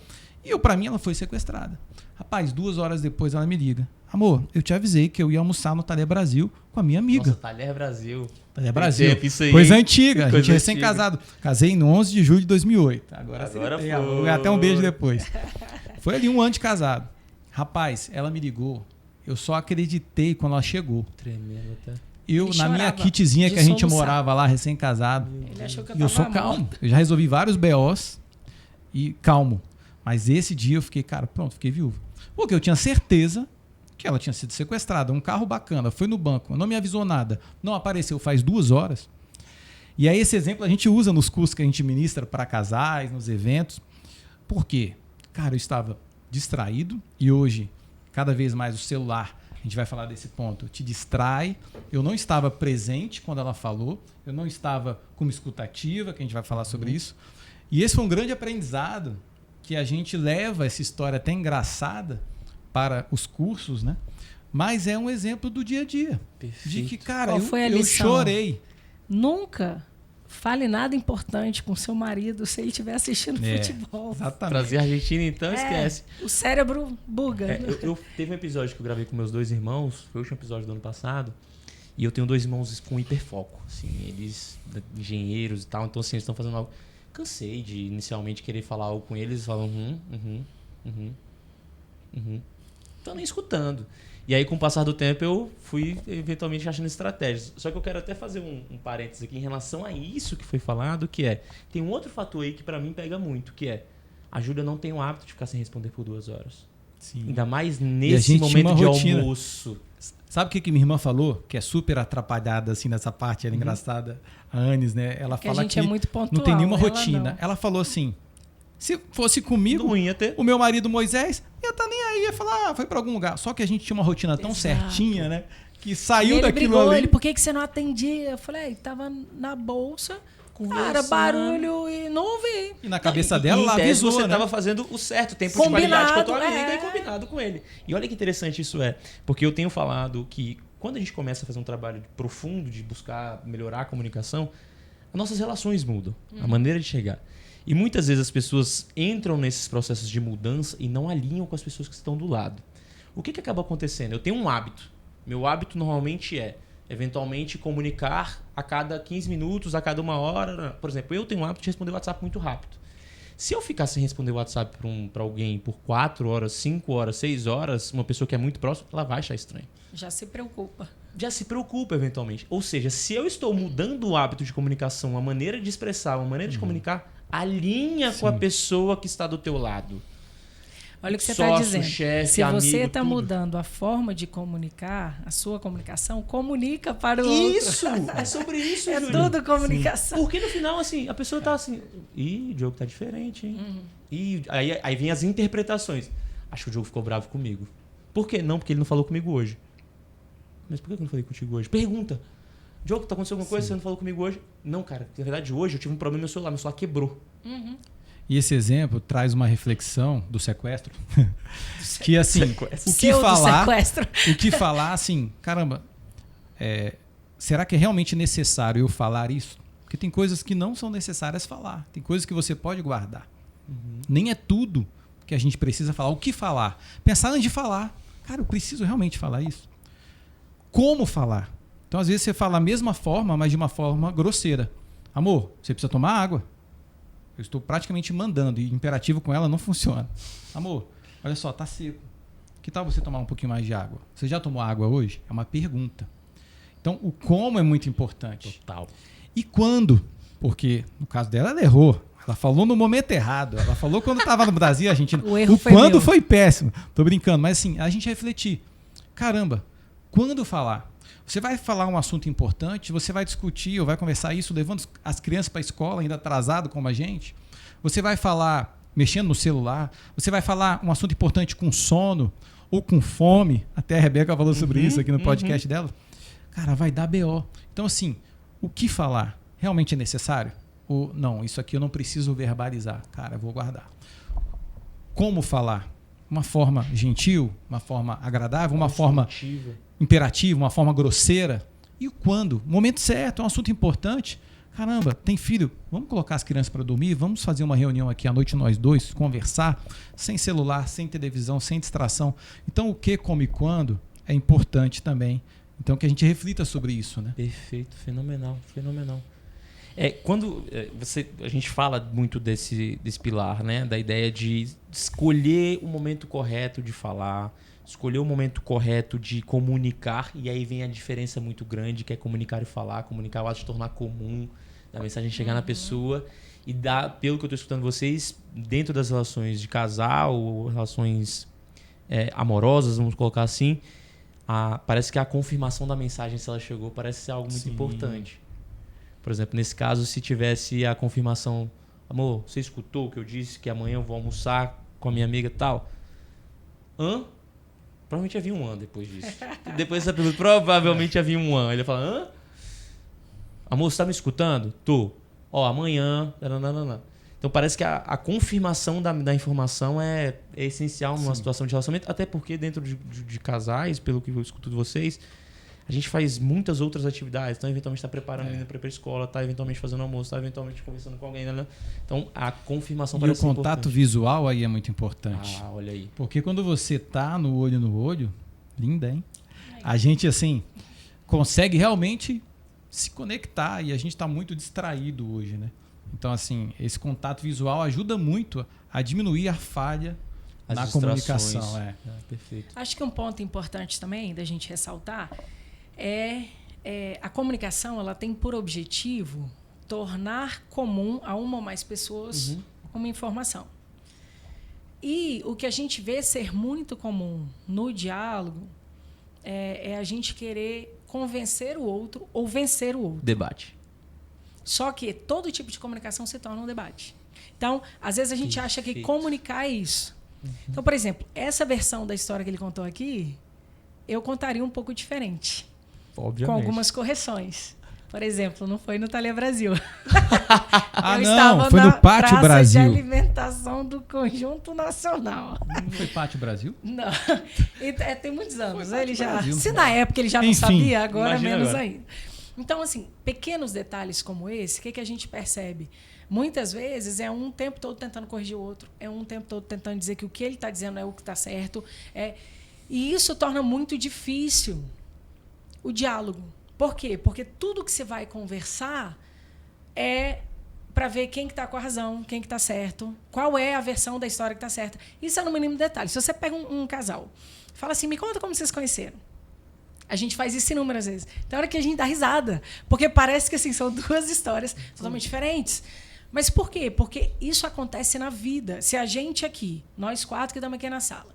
E para mim ela foi sequestrada. Rapaz, 2 horas depois ela me liga. Amor, eu te avisei que eu ia almoçar no Talher Brasil com a minha amiga. Nossa, Talher Brasil. Talher Brasil. Isso aí, coisa antiga. Coisa a gente é recém-casado. Casei no 11 de julho de 2008. Agora foi. Até um beijo depois. Foi ali 1 ano de casado. Rapaz, ela me ligou. Eu só acreditei quando ela chegou. Tremendo, tá? Eu, Ele na minha chorava kitzinha de que a gente soluçar. morava lá, recém-casado. Ele achou que eu E eu sou tava calmo. morta. Eu já resolvi vários BOs e calmo. Mas esse dia eu fiquei, cara, pronto, fiquei viúvo. Porque eu tinha certeza que ela tinha sido sequestrada. Um carro bacana, foi no banco, não me avisou nada, não apareceu faz 2 horas. E aí esse exemplo a gente usa nos cursos que a gente ministra para casais, nos eventos. Por quê? Cara, eu estava distraído e hoje, cada vez mais o celular, a gente vai falar desse ponto, te distrai. Eu não estava presente quando ela falou, eu não estava como escutativa, que a gente vai falar sobre isso. E esse foi um grande aprendizado que a gente leva essa história até engraçada para os cursos, né? Mas é um exemplo do dia a dia. Perfeito. De que, cara, Qual foi a eu lição? chorei. Nunca fale nada importante com seu marido se ele estiver assistindo futebol. Exatamente. Trazer a Argentina, então, esquece. O cérebro buga. Teve um episódio que eu gravei com meus 2 irmãos, foi o último episódio do ano passado, e eu tenho 2 irmãos com hiperfoco, assim, eles engenheiros e tal, então assim, eles estão fazendo algo. Cansei de inicialmente querer falar algo com eles, falam Estão nem escutando. E aí, com o passar do tempo, eu fui eventualmente achando estratégias. Só que eu quero até fazer um parênteses aqui em relação a isso que foi falado, que é, tem um outro fator aí que pra mim pega muito, que é, a Júlia não tem o hábito de ficar sem responder por 2 horas. Sim. Ainda mais a nesse gente tinha momento uma de rotina. almoço. Sabe o que minha irmã falou? Que é super atrapalhada assim nessa parte, ela é engraçada. A Anis, né? Ela Porque a fala gente que é muito pontual, não tem nenhuma ela rotina. não. Ela falou assim, se fosse comigo, Não ia ter. o meu marido Moisés ia estar nem aí, ia falar, foi para algum lugar. Só que a gente tinha uma rotina tão Exato. certinha, né? Que E saiu ele daquilo brigou, ali. ele, por que você não atendia? Eu falei, tava na bolsa, cara, Conversando. barulho e não ouvi. E na cabeça Não, dela, em ela tese, avisou, você né? estava fazendo o certo, tempo Combinado, de qualidade com a tua amiga é. e combinado com ele. E olha que interessante isso é, porque eu tenho falado que quando a gente começa a fazer um trabalho profundo de buscar melhorar a comunicação, as nossas relações mudam, a maneira de chegar. E muitas vezes as pessoas entram nesses processos de mudança e não alinham com as pessoas que estão do lado. O que acaba acontecendo? Eu tenho um hábito. Meu hábito normalmente é, eventualmente, comunicar a cada 15 minutos, a cada 1 hora. Por exemplo, eu tenho o hábito de responder o WhatsApp muito rápido. Se eu ficar sem responder o WhatsApp para alguém por 4 horas, 5 horas, 6 horas, uma pessoa que é muito próxima, ela vai achar estranho. Já se preocupa. Já se preocupa, eventualmente. Ou seja, se eu estou mudando o hábito de comunicação, a maneira de expressar, a maneira de comunicar, alinha com a pessoa que está do teu lado. Olha o que você está Sócio, dizendo. chefe, Se você amigo, está tudo. mudando a forma de comunicar, a sua comunicação, comunica para o outro. Isso! É sobre isso, É Júlia. tudo comunicação. Porque no final, assim, a pessoa tá assim... Ih, o Diogo tá diferente, hein? E aí vem as interpretações. Acho que o Diogo ficou bravo comigo. Por quê? Não, porque ele não falou comigo hoje. Mas por que eu não falei contigo hoje? Pergunta. Diogo, tá acontecendo alguma coisa? Você não falou comigo hoje? Não, cara. Na verdade, hoje eu tive um problema no meu celular quebrou. E esse exemplo traz uma reflexão do sequestro. Que assim, Pseudo-sequestro. o que falar assim, caramba, será que é realmente necessário eu falar isso? Porque tem coisas que não são necessárias falar. Tem coisas que você pode guardar. Nem é tudo que a gente precisa falar. O que falar? Pensar antes de falar. Cara, eu preciso realmente falar isso? Como falar? Então, às vezes, você fala a mesma forma, mas de uma forma grosseira. Amor, você precisa tomar água. Eu estou praticamente mandando e imperativo com ela não funciona. Amor, olha só, tá seco. Que tal você tomar um pouquinho mais de água? Você já tomou água hoje? É uma pergunta. Então, o como é muito importante. Total. E quando? Porque, no caso dela, ela errou. Ela falou no momento errado. Ela falou quando estava no Brasil, Argentina. O erro foi quando meu. foi péssimo. Tô brincando. Mas assim, a gente refletir. Caramba, quando falar? Você vai falar um assunto importante, você vai discutir ou vai conversar isso, levando as crianças para a escola, ainda atrasado como a gente. Você vai falar mexendo no celular. Você vai falar um assunto importante com sono ou com fome. Até a Rebeca falou sobre isso aqui no podcast dela. Cara, vai dar BO. Então, assim, o que falar? Realmente é necessário? Ou não, isso aqui eu não preciso verbalizar. Cara, eu vou guardar. Como falar? Uma forma gentil, uma forma agradável, uma forma imperativa, uma forma grosseira. E o quando? O momento certo, é um assunto importante. Caramba, tem filho? Vamos colocar as crianças para dormir? Vamos fazer uma reunião aqui à noite nós dois, conversar, sem celular, sem televisão, sem distração. Então, o que, como e quando é importante também. Então, que a gente reflita sobre isso, né? Perfeito, fenomenal, fenomenal. Quando a gente fala muito desse pilar, né? Da ideia de escolher o momento correto de falar, escolher o momento correto de comunicar, e aí vem a diferença muito grande, que é comunicar e falar. Comunicar, o ato de tornar comum, da mensagem chegar na pessoa, e dar, pelo que eu estou escutando vocês, dentro das relações de casal, ou relações amorosas, vamos colocar assim, parece que a confirmação da mensagem, se ela chegou, parece ser algo muito importante. Por exemplo, nesse caso, se tivesse a confirmação, amor, você escutou o que eu disse, que amanhã eu vou almoçar com a minha amiga e tal? Provavelmente havia um depois disso. Depois dessa pergunta, provavelmente havia um Ele ia falar, amor, você tá me escutando? Tô. Amanhã... Nananana. Então parece que a confirmação da informação é essencial numa situação de relacionamento, até porque dentro de casais, pelo que eu escuto de vocês, a gente faz muitas outras atividades. Então, eventualmente, está preparando ainda para ir para a escola, está eventualmente fazendo almoço, está eventualmente conversando com alguém. Né? Então, a confirmação parece ser importante. E o contato visual aí é muito importante. Olha aí. Porque quando você tá no olho, linda, hein? A gente, assim, consegue realmente se conectar e a gente está muito distraído hoje, né? Então, assim, esse contato visual ajuda muito a diminuir a falha na comunicação. Perfeito. Acho que um ponto importante também da gente ressaltar a comunicação, ela tem por objetivo tornar comum a uma ou mais pessoas uma informação. E o que a gente vê ser muito comum no diálogo é a gente querer convencer o outro ou vencer o outro. Debate. Só que todo tipo de comunicação se torna um debate. Então, às vezes a gente acha que comunicar é isso. Então, por exemplo, essa versão da história que ele contou aqui, eu contaria um pouco diferente. Obviamente. Com algumas correções. Por exemplo, não foi no Thalia Brasil. Não, foi no Pátio Brasil. De alimentação do Conjunto Nacional. Não foi Pátio Brasil? Não. Tem muitos anos. Ele já, Brasil, se na época ele já não sabia, agora menos agora. ainda. Então, assim, pequenos detalhes como esse, o que a gente percebe? Muitas vezes é um tempo todo tentando corrigir o outro, é um tempo todo tentando dizer que o que ele está dizendo é o que está certo. E isso torna muito difícil o diálogo. Por quê? Porque tudo que você vai conversar é para ver quem que está com a razão, quem que está certo, qual é a versão da história que está certa. Isso é no mínimo detalhe. Se você pega um casal, fala assim, me conta como vocês se conheceram. A gente faz isso inúmeras vezes. Tem hora que a gente dá risada, porque parece que assim, são duas histórias totalmente diferentes. Mas por quê? Porque isso acontece na vida. Se a gente aqui, nós quatro que estamos aqui na sala,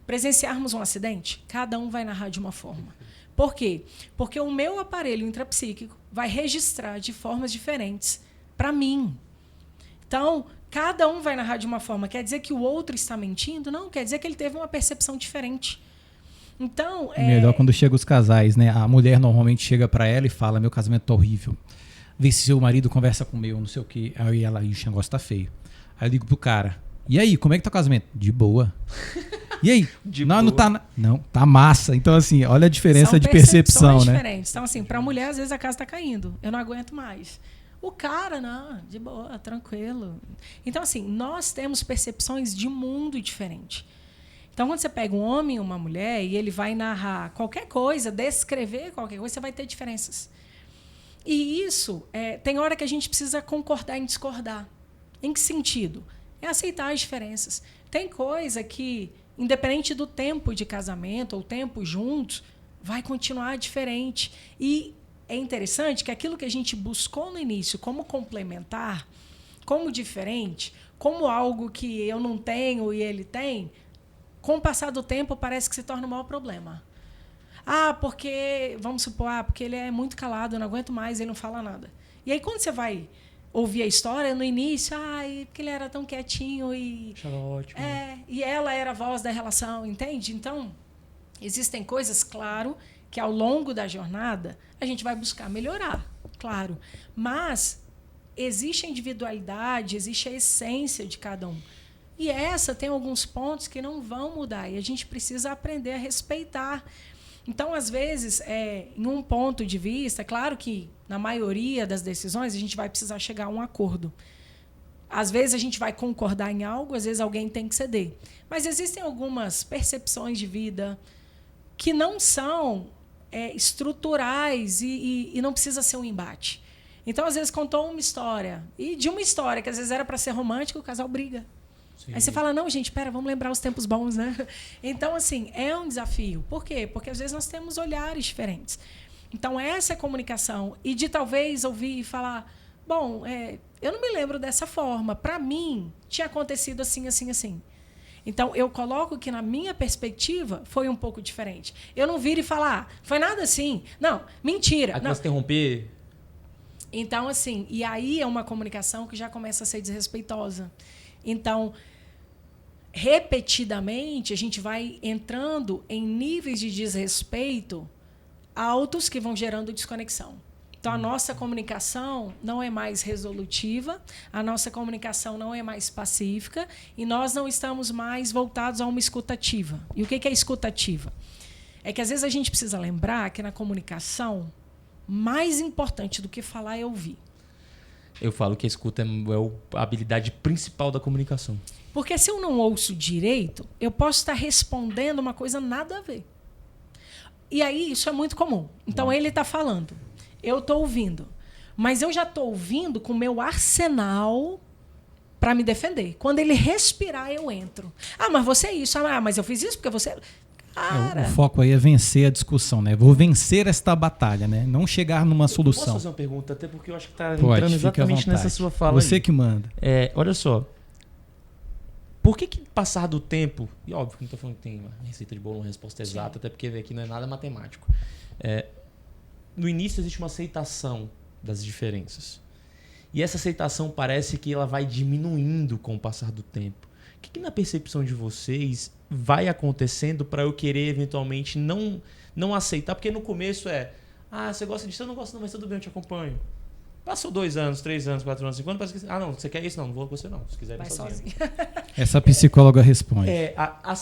presenciarmos um acidente, cada um vai narrar de uma forma. Por quê? Porque o meu aparelho intrapsíquico vai registrar de formas diferentes para mim. Então, cada um vai narrar de uma forma. Quer dizer que o outro está mentindo? Não, quer dizer que ele teve uma percepção diferente. Então, melhor quando chega os casais, né? A mulher normalmente chega para ela e fala, meu casamento tá horrível. Vê se seu marido conversa com o meu, não sei o quê. Aí ela, o negócio tá feio. Aí eu ligo pro cara, e aí, como é que tá o casamento? De boa. E aí? Não tá... Não, tá massa. Então, assim, olha a diferença de percepção, né? Diferentes. Então, assim, pra mulher, às vezes a casa tá caindo. Eu não aguento mais. O cara, não, de boa, tranquilo. Então, assim, nós temos percepções de mundo diferente. Então, quando você pega um homem e uma mulher e ele vai narrar qualquer coisa, descrever qualquer coisa, você vai ter diferenças. E isso, tem hora que a gente precisa concordar em discordar. Em que sentido? É aceitar as diferenças. Tem coisa que, independente do tempo de casamento ou tempo juntos, vai continuar diferente. E é interessante que aquilo que a gente buscou no início como complementar, como diferente, como algo que eu não tenho e ele tem, com o passar do tempo parece que se torna o maior problema. Porque, vamos supor, porque ele é muito calado, eu não aguento mais, ele não fala nada. E aí, quando você vai ouvir a história, no início, porque ele era tão quietinho e... Achava ótimo. E ela era a voz da relação, entende? Então, existem coisas, claro, que ao longo da jornada a gente vai buscar melhorar, claro. Mas existe a individualidade, existe a essência de cada um. E essa tem alguns pontos que não vão mudar e a gente precisa aprender a respeitar. Então, às vezes, em um ponto de vista, claro que na maioria das decisões a gente vai precisar chegar a um acordo. Às vezes a gente vai concordar em algo, às vezes alguém tem que ceder. Mas existem algumas percepções de vida que não são estruturais e não precisa ser um embate. Então, às vezes, contou uma história. E de uma história que às vezes era para ser romântica, o casal briga. Sim. Aí você fala, não, gente, vamos lembrar os tempos bons, né? Então, assim, é um desafio. Por quê? Porque às vezes nós temos olhares diferentes. Então, essa comunicação e de talvez ouvir e falar, bom, eu não me lembro dessa forma. Para mim, tinha acontecido assim, assim, assim. Então, eu coloco que, na minha perspectiva, foi um pouco diferente. Eu não viro e falar, foi nada assim. Não, mentira. Aí começa a interromper. Então, assim, e aí é uma comunicação que já começa a ser desrespeitosa. Então, repetidamente, a gente vai entrando em níveis de desrespeito altos que vão gerando desconexão. Então, a nossa comunicação não é mais resolutiva, a nossa comunicação não é mais pacífica e nós não estamos mais voltados a uma escutativa. E o que é escutativa? É que, às vezes, a gente precisa lembrar que, na comunicação, mais importante do que falar é ouvir. Eu falo que a escuta é a habilidade principal da comunicação. Porque se eu não ouço direito, eu posso estar respondendo uma coisa nada a ver. E aí, isso é muito comum. Então, ele está falando. Eu estou ouvindo. Mas eu já estou ouvindo com o meu arsenal para me defender. Quando ele respirar, eu entro. Mas você é isso. Mas eu fiz isso porque você... Cara. O foco aí é vencer a discussão, né? Vou vencer esta batalha, né? Não chegar numa solução. Posso fazer uma pergunta? Até porque eu acho que está entrando exatamente nessa sua fala. Você aí. Que manda. Olha só. Por que passar do tempo... E óbvio que não estou falando que tem uma receita de bolo, uma resposta exata, até porque aqui não é nada matemático. No início existe uma aceitação das diferenças. E essa aceitação parece que ela vai diminuindo com o passar do tempo. O que na percepção de vocês vai acontecendo para eu querer eventualmente não aceitar? Porque no começo você gosta disso, eu não gosto não, mas tudo bem, eu te acompanho. Passou 2 anos, 3 anos, 4 anos, 5 anos, parece que... não, você quer isso? Não vou com você não, se quiser ir sozinho. Essa psicóloga responde.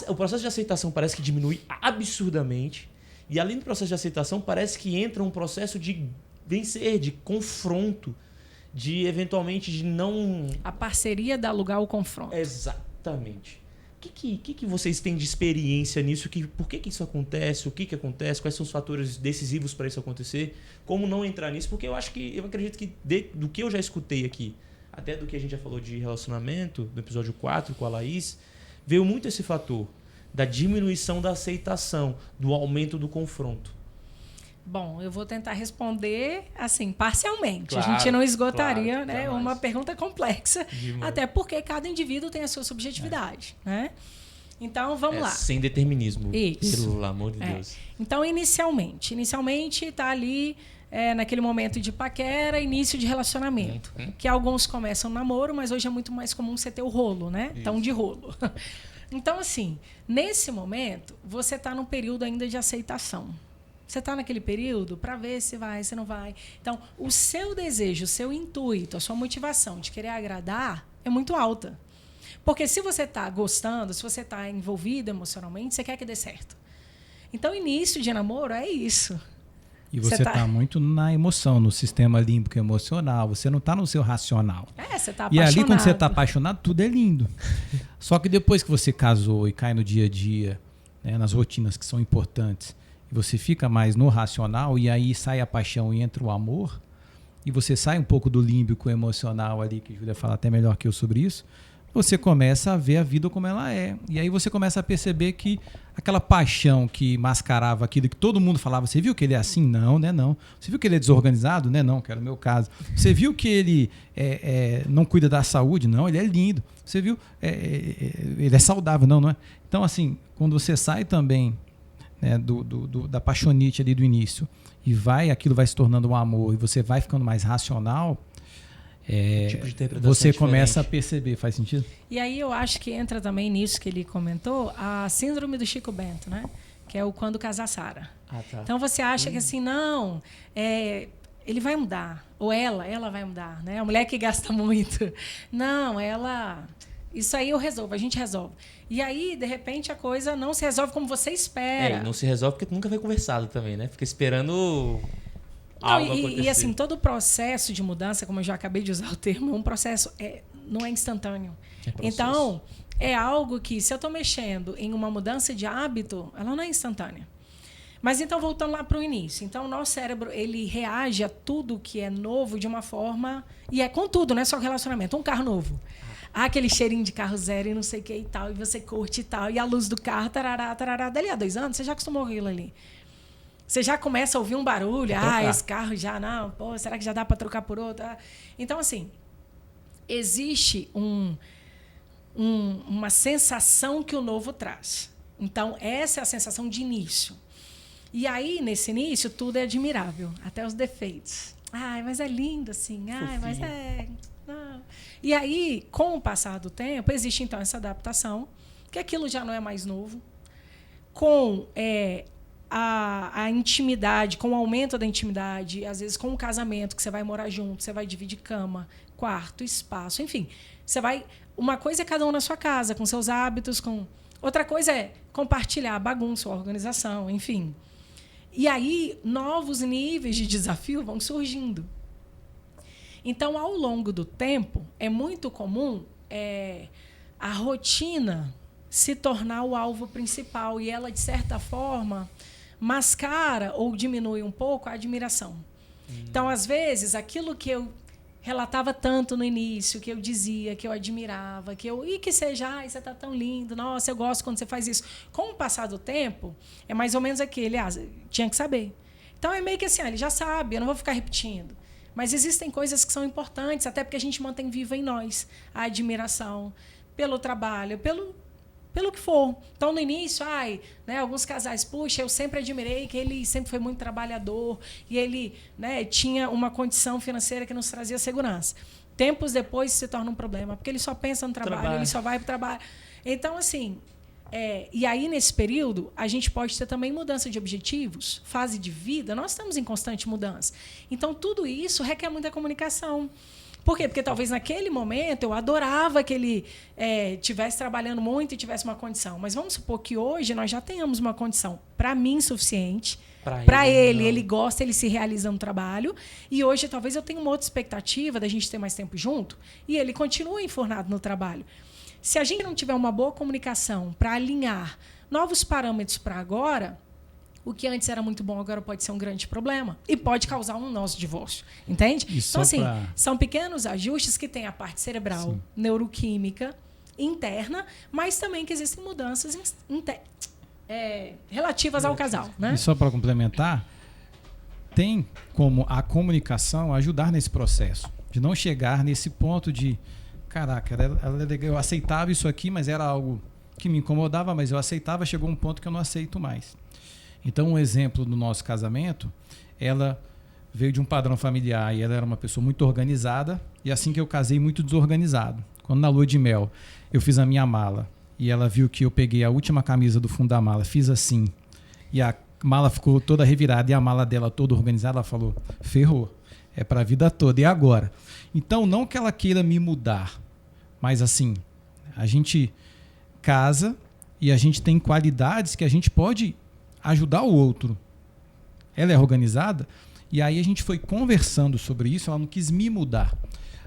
O processo de aceitação parece que diminui absurdamente. E além do processo de aceitação, parece que entra um processo de vencer, de confronto, de eventualmente de não... A parceria dá lugar ao confronto. Exatamente. O que vocês têm de experiência nisso? Por que isso acontece? O que acontece? Quais são os fatores decisivos para isso acontecer? Como não entrar nisso? Porque eu acredito que do que eu já escutei aqui, até do que a gente já falou de relacionamento, no episódio 4 com a Laís, veio muito esse fator da diminuição da aceitação, do aumento do confronto. Bom, eu vou tentar responder assim, parcialmente. Claro, a gente não esgotaria, claro, uma pergunta complexa, demais. Até porque cada indivíduo tem a sua subjetividade. Né? Então, vamos lá. Sem determinismo, isso. Pelo amor de Deus. Então, inicialmente está ali naquele momento de paquera, início de relacionamento. Que alguns começam namoro, mas hoje é muito mais comum você ter o rolo, né? Isso. Então, de rolo. Então, assim, nesse momento, você está num período ainda de aceitação. Você está naquele período para ver se vai, se não vai. Então, o seu desejo, o seu intuito, a sua motivação de querer agradar é muito alta. Porque se você está gostando, se você está envolvido emocionalmente, você quer que dê certo. Então, início de namoro é isso. E você está muito na emoção, no sistema límbico emocional. Você não está no seu racional. Você está apaixonado. E ali, quando você está apaixonado, tudo é lindo. Só que depois que você casou e cai no dia a dia, né, nas rotinas que são importantes, e você fica mais no racional, e aí sai a paixão e entra o amor, e você sai um pouco do límbico emocional ali, que a Júlia fala até melhor que eu sobre isso, você começa a ver a vida como ela é. E aí você começa a perceber que aquela paixão que mascarava aquilo que todo mundo falava, você viu que ele é assim? Não, né? Não. Você viu que ele é desorganizado? Né? Não, que era o meu caso. Você viu que ele não cuida da saúde? Não, ele é lindo. Você viu? Ele é saudável? Não, não é? Então, assim, quando você sai também, né, da paixonite ali do início e aquilo vai se tornando um amor e você vai ficando mais racional, tipo de interpretação você diferente. começa a perceber. Faz sentido? E aí eu acho que entra também nisso que ele comentou, a síndrome do Chico Bento, né? Que é o quando casar Sara. Ah, tá. Então você acha que assim, não, ele vai mudar, ou ela vai mudar, né? A mulher que gasta muito. Não, isso aí eu resolvo, a gente resolve. E aí, de repente, a coisa não se resolve como você espera. E não se resolve porque nunca foi conversado também, né? Fica esperando algo acontecer. E assim, todo o processo de mudança, como eu já acabei de usar o termo, é um processo, não é instantâneo. Então, é algo que, se eu estou mexendo em uma mudança de hábito, ela não é instantânea. Mas então, voltando lá para o início. Então, o nosso cérebro, ele reage a tudo que é novo de uma forma... E é com tudo, não é só relacionamento. Um carro novo. Aquele cheirinho de carro zero e não sei o que e tal. E você curte e tal. E a luz do carro, tarará, tarará. Dali a 2 anos, você já acostumou com aquilo ali. Você já começa a ouvir um barulho. Esse carro já não. Pô, será que já dá para trocar por outro? Então, assim, existe uma sensação que o novo traz. Então, essa é a sensação de início. E aí, nesse início, tudo é admirável. Até os defeitos. Mas é lindo, assim. Mas não. E aí, com o passar do tempo, existe, então, essa adaptação, que aquilo já não é mais novo. Com a intimidade, com o aumento da intimidade, às vezes com o casamento, que você vai morar junto, você vai dividir cama, quarto, espaço, enfim. Você vai... Uma coisa é cada um na sua casa, com seus hábitos, outra coisa é compartilhar a bagunça, a organização, enfim. E aí, novos níveis de desafio vão surgindo. Então, ao longo do tempo, é muito comum a rotina se tornar o alvo principal e ela, de certa forma, mascara ou diminui um pouco a admiração. Então, às vezes, aquilo que eu relatava tanto no início, que eu dizia, que eu admirava, e que seja, você está tão lindo, nossa, eu gosto quando você faz isso. Com o passar do tempo, é mais ou menos aquele, tinha que saber. Então, é meio que assim, ele já sabe, eu não vou ficar repetindo. Mas existem coisas que são importantes, até porque a gente mantém viva em nós a admiração pelo trabalho, pelo que for. Então, no início, alguns casais, puxa, eu sempre admirei que ele sempre foi muito trabalhador e ele, tinha uma condição financeira que nos trazia segurança. Tempos depois, isso se torna um problema, porque ele só pensa no trabalho, ele só vai para o trabalho. Então, assim, e aí, nesse período, a gente pode ter também mudança de objetivos, fase de vida, nós estamos em constante mudança. Então, tudo isso requer muita comunicação. Por quê? Porque talvez naquele momento eu adorava que ele estivesse trabalhando muito e tivesse uma condição. Mas vamos supor que hoje nós já tenhamos uma condição, para mim, suficiente. Para ele gosta, ele se realiza no trabalho. E hoje talvez eu tenha uma outra expectativa da gente ter mais tempo junto e ele continua enfornado no trabalho. Se a gente não tiver uma boa comunicação para alinhar novos parâmetros para agora, o que antes era muito bom agora pode ser um grande problema e pode causar um nosso divórcio, entende? Então, assim, são pequenos ajustes que tem a parte cerebral, neuroquímica, interna, mas também que existem mudanças relativas ao casal, né? E só para complementar, tem como a comunicação ajudar nesse processo, de não chegar nesse ponto de caraca, eu aceitava isso aqui, mas era algo que me incomodava, mas eu aceitava, chegou um ponto que eu não aceito mais. Então, um exemplo do nosso casamento, ela veio de um padrão familiar e ela era uma pessoa muito organizada, e assim que eu casei, muito desorganizado. Quando na lua de mel eu fiz a minha mala e ela viu que eu peguei a última camisa do fundo da mala, fiz assim, e a mala ficou toda revirada e a mala dela toda organizada, ela falou, ferrou, é para a vida toda, e agora? Então, não que ela queira me mudar, mas assim, a gente casa e a gente tem qualidades que a gente pode ajudar o outro. ela é organizada, e aí a gente foi conversando sobre isso, ela não quis me mudar.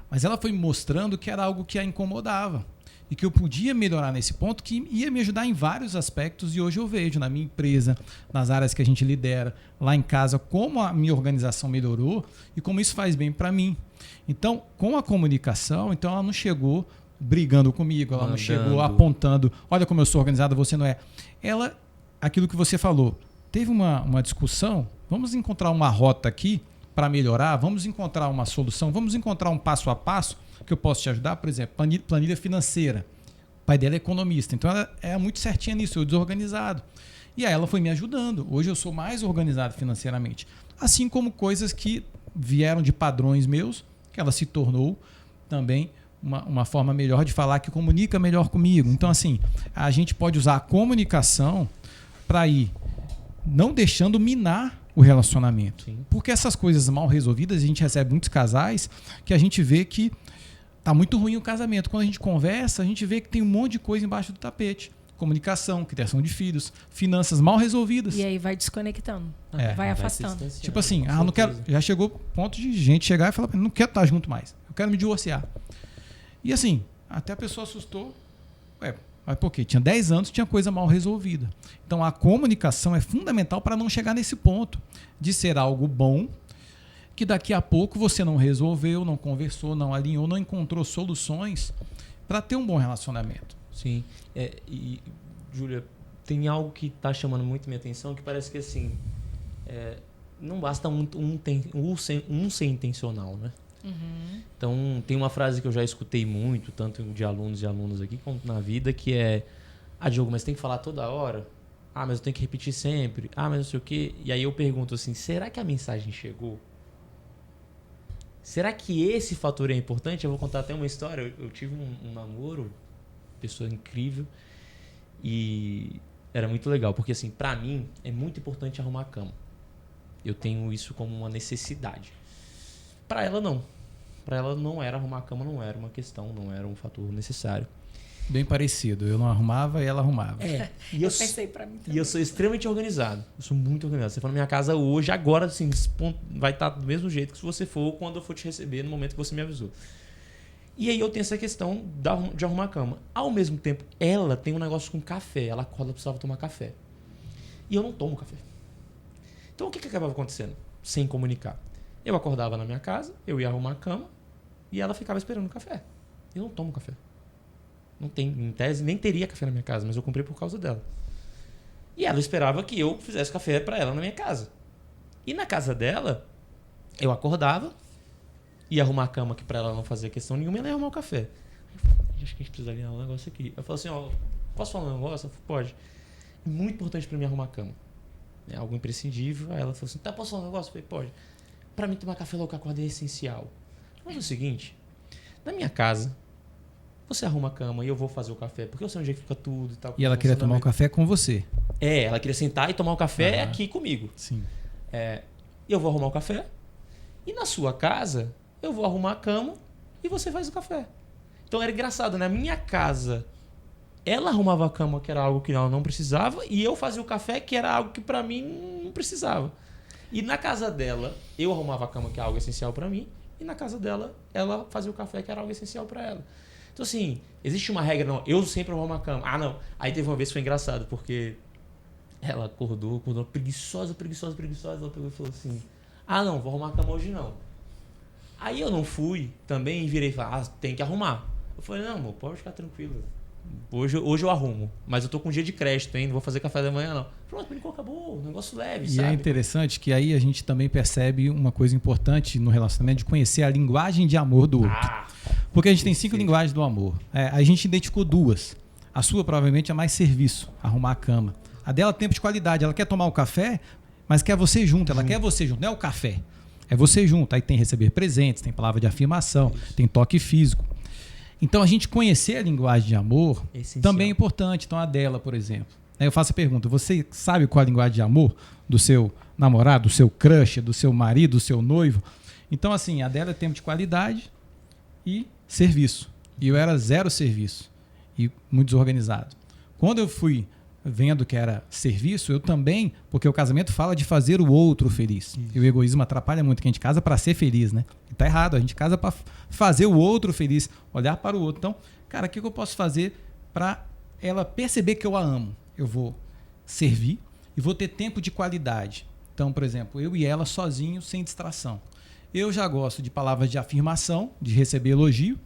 Mas ela foi me mostrando que era algo que a incomodava e que eu podia melhorar nesse ponto, que ia me ajudar em vários aspectos, e hoje eu vejo na minha empresa, nas áreas que a gente lidera, lá em casa, como a minha organização melhorou e como isso faz bem para mim. Então, com a comunicação, então ela não chegou brigando comigo, ela não chegou apontando, olha como eu sou organizada, você não é. Ela, aquilo que você falou, teve uma discussão, vamos encontrar uma rota aqui para melhorar, vamos encontrar uma solução, vamos encontrar um passo a passo que eu posso te ajudar, por exemplo, planilha financeira. O pai dela é economista, então ela é muito certinha nisso, eu desorganizado. E aí ela foi me ajudando. Hoje eu sou mais organizado financeiramente. Assim como coisas que vieram de padrões meus, que ela se tornou também uma forma melhor de falar, que comunica melhor comigo. Então, assim, a gente pode usar a comunicação para ir não deixando minar o relacionamento. Sim. Porque essas coisas mal resolvidas, a gente recebe muitos casais que a gente vê que tá muito ruim o casamento. Quando a gente conversa, a gente vê que tem um monte de coisa embaixo do tapete. Comunicação, criação de filhos, finanças mal resolvidas. E aí vai desconectando, É. vai afastando. Tipo assim, não quero. Já chegou o ponto de gente chegar e falar, não quero estar junto mais, eu quero me divorciar. E assim, até a pessoa assustou. Mas por quê? Tinha 10 anos, tinha coisa mal resolvida. Então a comunicação é fundamental para não chegar nesse ponto de ser algo bom, que daqui a pouco você não resolveu, não conversou, não alinhou, não encontrou soluções para ter um bom relacionamento. Sim. E, Júlia, tem algo que está chamando muito minha atenção, que parece que assim, não basta um ser intencional, né? Uhum. Então, tem uma frase que eu já escutei muito, tanto de alunos e alunas aqui, quanto na vida, que é: Diogo, mas tem que falar toda hora? Mas eu tenho que repetir sempre? Mas não sei o quê. E aí eu pergunto assim, será que a mensagem chegou? Será que esse fator é importante? Eu vou contar até uma história. Eu tive um namoro, pessoa incrível, e era muito legal, porque assim, pra mim, é muito importante arrumar a cama. Eu tenho isso como uma necessidade. Pra ela, não. Pra ela não era arrumar a cama, não era uma questão, não era um fator necessário. Bem parecido. Eu não arrumava e ela arrumava. E eu pensei pra mim também. E eu sou extremamente organizado. Eu sou muito organizado. Você for na minha casa hoje, agora, assim, vai estar do mesmo jeito que se você for quando eu for te receber, no momento que você me avisou. E aí eu tenho essa questão de arrumar a cama. Ao mesmo tempo, ela tem um negócio com café. Ela acorda, precisava tomar café. E eu não tomo café. Então o que acabava acontecendo? Sem comunicar. Eu acordava na minha casa, eu ia arrumar a cama e ela ficava esperando o café. Eu não tomo café. Não tem, em tese, nem teria café na minha casa, mas eu comprei por causa dela. E ela esperava que eu fizesse café para ela na minha casa. E na casa dela, eu acordava, ia arrumar a cama, que para ela não fazia questão nenhuma, ela ia arrumar o café. Eu falei, acho que a gente precisa alinhar um negócio aqui. Eu falei assim, posso falar um negócio? Eu falei, pode. É muito importante para mim arrumar a cama. É algo imprescindível. Aí ela falou assim, posso falar um negócio? Eu falei, pode. Para mim, tomar café logo que acorda é essencial. Mas é o seguinte, na minha casa, você arruma a cama e eu vou fazer o café, porque eu sei onde é que fica tudo e tal. E ela queria tomar o café com você. Ela queria sentar e tomar o café aqui comigo. Sim. Eu vou arrumar o café e na sua casa eu vou arrumar a cama e você faz o café. Então era engraçado, na minha casa ela arrumava a cama, que era algo que ela não precisava, e eu fazia o café, que era algo que pra mim não precisava. E na casa dela, eu arrumava a cama, que é algo essencial pra mim, e na casa dela, ela fazia o café, que era algo essencial pra ela. Então assim, existe uma regra, não, eu sempre arrumo a cama. Não. Aí teve uma vez que foi engraçado, porque ela acordou preguiçosa. Ela pegou e falou assim, não, vou arrumar a cama hoje não. Aí eu não fui também e virei e falei, tem que arrumar. Eu falei, não, amor, pode ficar tranquilo. Hoje eu arrumo, mas eu tô com um dia de crédito, hein? Não vou fazer café da manhã, não. Pronto, brincou, acabou, negócio leve, sabe? E é interessante que aí a gente também percebe uma coisa importante no relacionamento, de conhecer a linguagem de amor do outro. Porque a gente tem 5 linguagens do amor. A gente identificou 2. A sua provavelmente é mais serviço, arrumar a cama. A dela, tempo de qualidade. Ela quer tomar o café, mas quer você junto. Ela quer você junto, não é o café. É você junto. Aí tem receber presentes, tem palavra de afirmação, tem toque físico. Então, a gente conhecer a linguagem de amor também é importante. Então, a dela, por exemplo. Aí eu faço a pergunta, você sabe qual a linguagem de amor do seu namorado, do seu crush, do seu marido, do seu noivo? Então, assim, a dela é tempo de qualidade e serviço. E eu era 0 serviço e muito desorganizado. Quando eu fui vendo que era serviço, eu também, porque o casamento fala de fazer o outro feliz. E o egoísmo atrapalha muito, que a gente casa para ser feliz, né? E tá errado, a gente casa para fazer o outro feliz, olhar para o outro. Então, cara, o que eu posso fazer para ela perceber que eu a amo? Eu vou servir e vou ter tempo de qualidade. Então, por exemplo, eu e ela sozinhos, sem distração. Eu já gosto de palavras de afirmação, de receber elogio,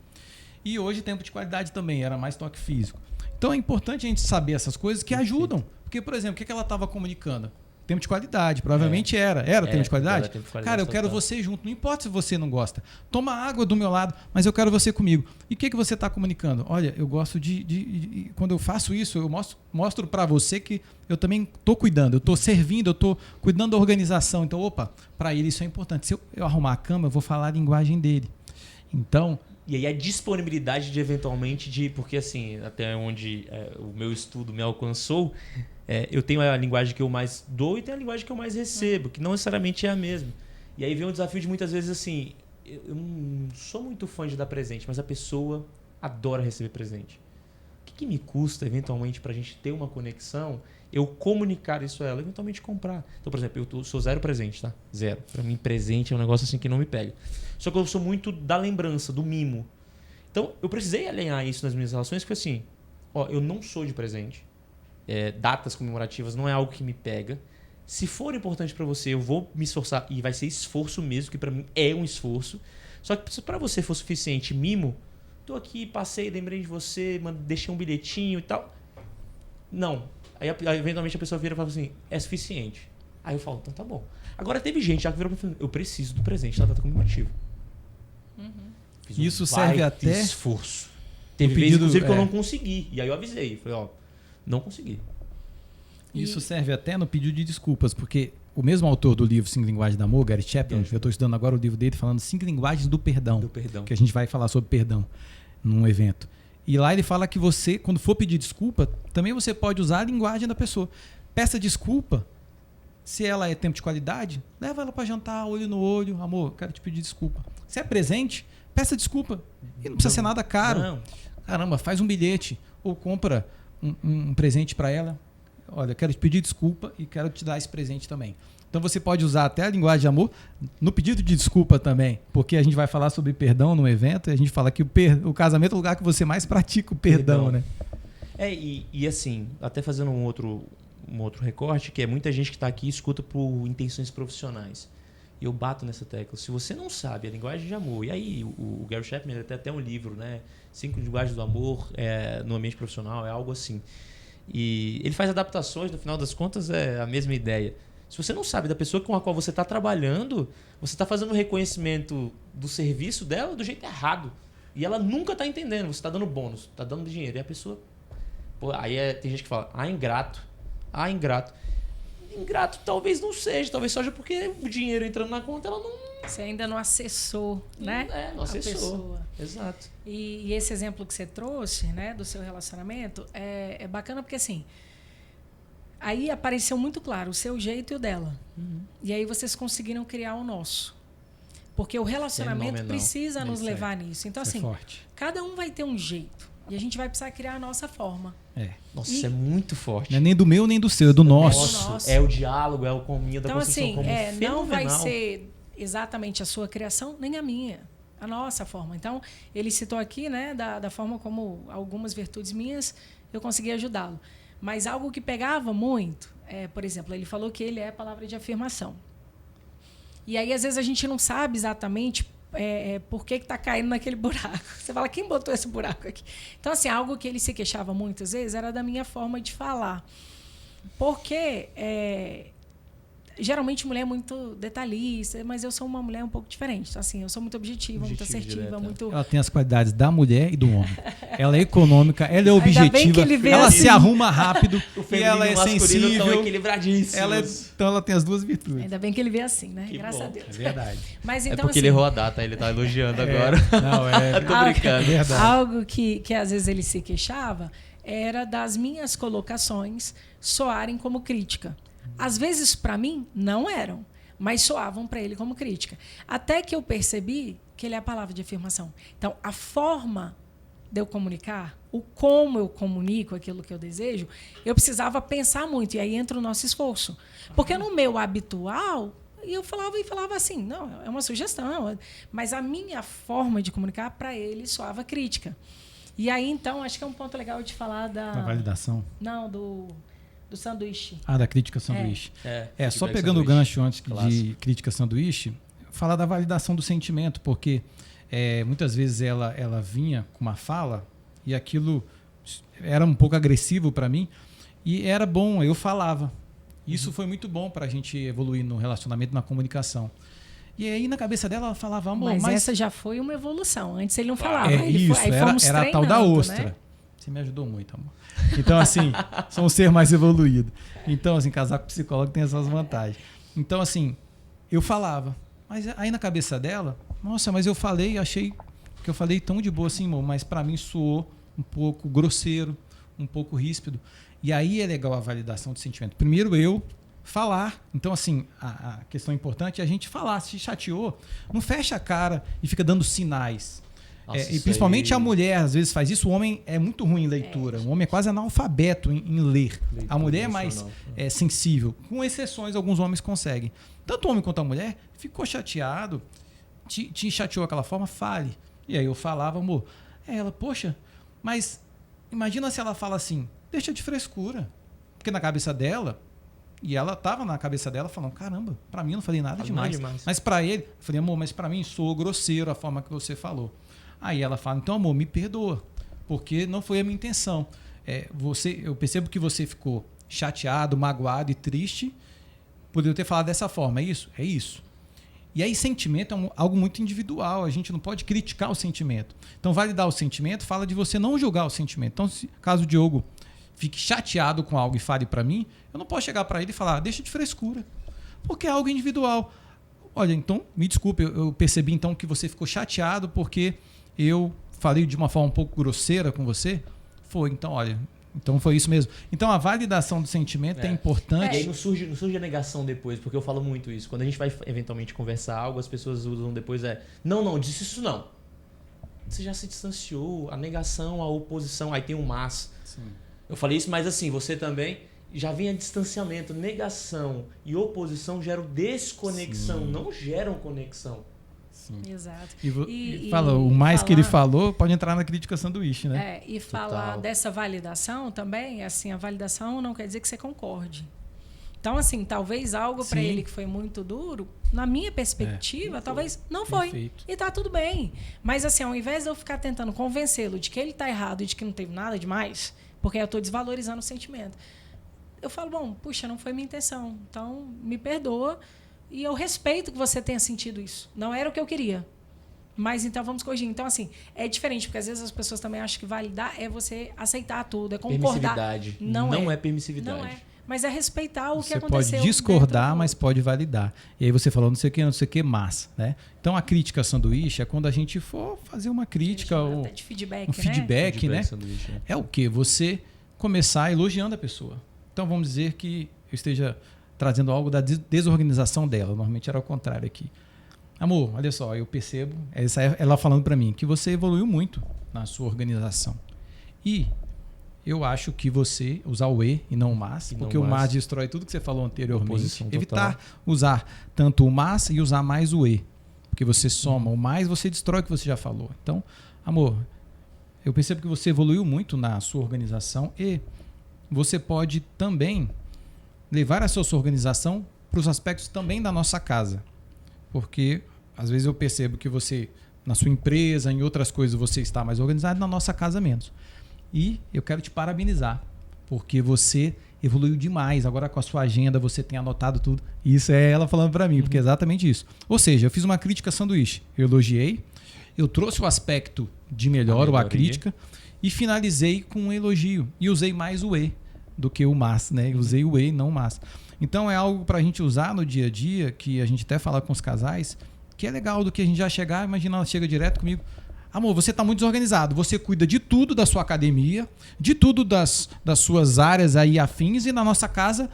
e hoje tempo de qualidade também, era mais toque físico. Então é importante a gente saber essas coisas que ajudam. Porque, por exemplo, o que ela estava comunicando? Tempo de qualidade, provavelmente era. Era tempo de qualidade? Tempo de qualidade? Cara, eu quero você junto, não importa se você não gosta. Toma água do meu lado, mas eu quero você comigo. E o que você está comunicando? Olha, eu gosto de quando eu faço isso, eu mostro para você que eu também estou cuidando, eu estou servindo, eu estou cuidando da organização. Então, para ele isso é importante. Se eu arrumar a cama, eu vou falar a linguagem dele. Então... E aí a disponibilidade de eventualmente porque assim, até onde o meu estudo me alcançou, eu tenho a linguagem que eu mais dou e tenho a linguagem que eu mais recebo, que não necessariamente é a mesma. E aí vem um desafio de muitas vezes assim, eu não sou muito fã de dar presente, mas a pessoa adora receber presente. O que me custa eventualmente pra gente ter uma conexão, eu comunicar isso a ela, eventualmente comprar. Então, por exemplo, eu sou zero presente, tá? Zero. Pra mim, presente é um negócio assim que não me pega. Só que eu sou muito da lembrança, do mimo. Então, eu precisei alinhar isso nas minhas relações, que foi assim, eu não sou de presente. Datas comemorativas não é algo que me pega. Se for importante pra você, eu vou me esforçar, e vai ser esforço mesmo, que pra mim é um esforço. Só que se pra você for suficiente mimo, tô aqui, passei, lembrei de você, deixei um bilhetinho e tal. Não. Aí, eventualmente, a pessoa vira e fala assim, é suficiente. Aí eu falo, então tá bom. Agora, teve gente já que virou pra mim e falou, eu preciso do presente da data comemorativa. Isso serve até... esforço. Teve vezes, inclusive, que eu não consegui. E aí eu avisei. Falei, não consegui. Isso serve até no pedido de desculpas, porque o mesmo autor do livro Cinco Linguagens do Amor, Gary Chapman, eu estou estudando agora o livro dele falando 5 linguagens do perdão. Que a gente vai falar sobre perdão num evento. E lá ele fala que você, quando for pedir desculpa, também você pode usar a linguagem da pessoa. Peça desculpa. Se ela é tempo de qualidade, leva ela para jantar, olho no olho. Amor, quero te pedir desculpa. Se é presente, peça desculpa. E não precisa ser nada caro. Não. Caramba, faz um bilhete ou compra um presente para ela. Olha, quero te pedir desculpa e quero te dar esse presente também. Então você pode usar até a linguagem de amor no pedido de desculpa também, porque a gente vai falar sobre perdão no evento e a gente fala que o casamento é o lugar que você mais pratica o perdão, né? E assim, até fazendo um outro recorte, que é muita gente que está aqui e escuta por intenções profissionais. E eu bato nessa tecla. Se você não sabe a linguagem de amor, e aí o Gary Chapman tem até um livro, né? 5 linguagens do amor no ambiente profissional, é algo assim. E ele faz adaptações, no final das contas é a mesma ideia. Se você não sabe da pessoa com a qual você está trabalhando, você está fazendo um reconhecimento do serviço dela do jeito errado. E ela nunca está entendendo. Você está dando bônus, está dando dinheiro. E a pessoa... tem gente que fala, ingrato. Ingrato. Ingrato talvez não seja. Talvez seja porque o dinheiro entrando na conta, ela não... Você ainda não acessou, né? Não acessou. A pessoa. Exato. E esse exemplo que você trouxe, né, do seu relacionamento, é bacana porque, assim, aí apareceu muito claro o seu jeito e o dela. Uhum. E aí vocês conseguiram criar o nosso. Porque o relacionamento precisa nos levar nisso. Então, assim, cada um vai ter um jeito. E a gente vai precisar criar a nossa forma. Nossa, isso é muito forte. Não é nem do meu nem do seu, é do nosso. É o diálogo, é o caminho da construção como fenomenal. Não vai ser exatamente a sua criação, nem a minha. A nossa forma. Então, ele citou aqui, né, da forma como algumas virtudes minhas eu consegui ajudá-lo. Mas algo que pegava muito, por exemplo, ele falou que ele é a palavra de afirmação. E aí, às vezes, a gente não sabe exatamente por que está caindo naquele buraco. Você fala, quem botou esse buraco aqui? Então, assim, algo que ele se queixava muitas vezes era da minha forma de falar. Porque... geralmente mulher é muito detalhista, mas eu sou uma mulher um pouco diferente. Então, assim, eu sou muito objetiva, muito assertiva, muito... Ela tem as qualidades da mulher e do homem. Ela é econômica, ela é objetiva, ela se arruma rápido e ela é sensível. Então ela tem as duas virtudes. Ainda bem que ele vê assim, né? Que Graças bom. a Deus. É verdade. Mas, então, porque assim, ele errou a data, ele tá elogiando agora. Não, tô brincando. É verdade. Algo que às vezes ele se queixava era das minhas colocações soarem como crítica. Às vezes, para mim, não eram, mas soavam para ele como crítica. Até que eu percebi que ele é a palavra de afirmação. Então, a forma de eu comunicar, o como eu comunico aquilo que eu desejo, eu precisava pensar muito. E aí entra o nosso esforço. Porque no meu habitual, eu falava assim, não, é uma sugestão. Mas a minha forma de comunicar, para ele, soava crítica. E aí, então, acho que é um ponto legal de falar da validação. Não, do sanduíche. Da crítica sanduíche. Só pegando o gancho antes de crítica sanduíche, falar da validação do sentimento, porque muitas vezes ela vinha com uma fala e aquilo era um pouco agressivo para mim e era bom, eu falava. Isso foi muito bom para a gente evoluir no relacionamento, na comunicação. E aí na cabeça dela ela falava, amor, mas essa já foi uma evolução. Antes ele não falava. Era a tal da ostra. Né? Você me ajudou muito, amor. Então, assim, sou um ser mais evoluído. Então, assim, casar com psicólogo tem essas vantagens. Então, assim, eu falava. Mas aí na cabeça dela, nossa, mas eu achei que eu falei tão de boa assim, amor, mas para mim soou um pouco grosseiro, um pouco ríspido. E aí é legal a validação do sentimento. Primeiro eu falar. Então, assim, a questão importante é a gente falar. Se chateou, não fecha a cara e fica dando sinais. Nossa, e principalmente a mulher, às vezes, faz isso. O homem é muito ruim em leitura. O homem é quase analfabeto em ler. A mulher é mais sensível. Com exceções, alguns homens conseguem. Tanto o homem quanto a mulher ficou chateado, te chateou daquela forma, fale. E aí eu falava, amor. Ela, poxa, mas imagina se ela fala assim, deixa de frescura. Porque na cabeça dela... E ela estava na cabeça dela falando, caramba, para mim eu não falei nada demais. Mas para ele, eu falei, amor, mas para mim soou grosseiro a forma que você falou. Aí ela fala, então amor, me perdoa, porque não foi a minha intenção. Eu percebo que você ficou chateado, magoado e triste por eu ter falado dessa forma. É isso? É isso. E aí sentimento é algo muito individual, a gente não pode criticar o sentimento. Então validar o sentimento fala de você não julgar o sentimento. Então caso o Diogo fique chateado com algo e fale para mim, eu não posso chegar para ele e falar, deixa de frescura, porque é algo individual. Olha, então, me desculpe, eu percebi então que você ficou chateado porque eu falei de uma forma um pouco grosseira com você. Foi, então, olha, então foi isso mesmo. Então, a validação do sentimento é importante. E aí não surge a negação depois, porque eu falo muito isso. Quando a gente vai eventualmente conversar algo, as pessoas usam depois não, disse isso não. Você já se distanciou, a negação, a oposição, aí tem um mas. Sim. Eu falei isso, mas assim, você também já vem a distanciamento, negação e oposição geram desconexão, Sim. não geram conexão. Sim. Exato. E o mais que ele falou pode entrar na crítica sanduíche, né? E falar dessa validação também, assim, a validação não quer dizer que você concorde. Então, assim, talvez algo para ele que foi muito duro, na minha perspectiva, talvez não foi. Perfeito. E tá tudo bem. Mas, assim, ao invés de eu ficar tentando convencê-lo de que ele tá errado e de que não teve nada demais, porque eu estou desvalorizando o sentimento. Eu falo, bom, puxa, não foi minha intenção. Então, me perdoa e eu respeito que você tenha sentido isso. Não era o que eu queria. Mas, então, vamos corrigir. Então, assim, é diferente, porque às vezes as pessoas também acham que validar é você aceitar tudo, é concordar. Permissividade. Não é permissividade. Não é. Mas é respeitar o que aconteceu. Você pode discordar, mas pode validar. E aí você falou não sei o que, mas. Né? Então, a crítica sanduíche é quando a gente for fazer uma crítica, ou de feedback, um feedback, né? Sanduíche, né? É o quê? Você começar elogiando a pessoa. Então, vamos dizer que eu esteja trazendo algo da desorganização dela. Normalmente era o contrário aqui. Amor, olha só, eu percebo, ela falando para mim, que você evoluiu muito na sua organização. E eu acho que você usar o e não o mas, porque o mas destrói tudo que você falou anteriormente. Evitar usar tanto o mas e usar mais o e. Porque você soma o mais, você destrói o que você já falou. Então, amor, eu percebo que você evoluiu muito na sua organização e você pode também levar a sua organização para os aspectos também da nossa casa. Porque às vezes eu percebo que você, na sua empresa, em outras coisas, você está mais organizado, na nossa casa menos. E eu quero te parabenizar, porque você evoluiu demais. Agora com a sua agenda você tem anotado tudo. Isso é ela falando para mim, porque é exatamente isso. Ou seja, eu fiz uma crítica sanduíche. Eu elogiei, eu trouxe o aspecto de melhor ou a crítica e finalizei com um elogio. E usei mais o e do que o mas, né? Eu usei o e, não o mas. Então é algo para a gente usar no dia a dia, que a gente até fala com os casais, que é legal do que a gente já chegar, imagina ela chega direto comigo. Amor, você está muito desorganizado. Você cuida de tudo da sua academia, de tudo das suas áreas aí afins, e na nossa casa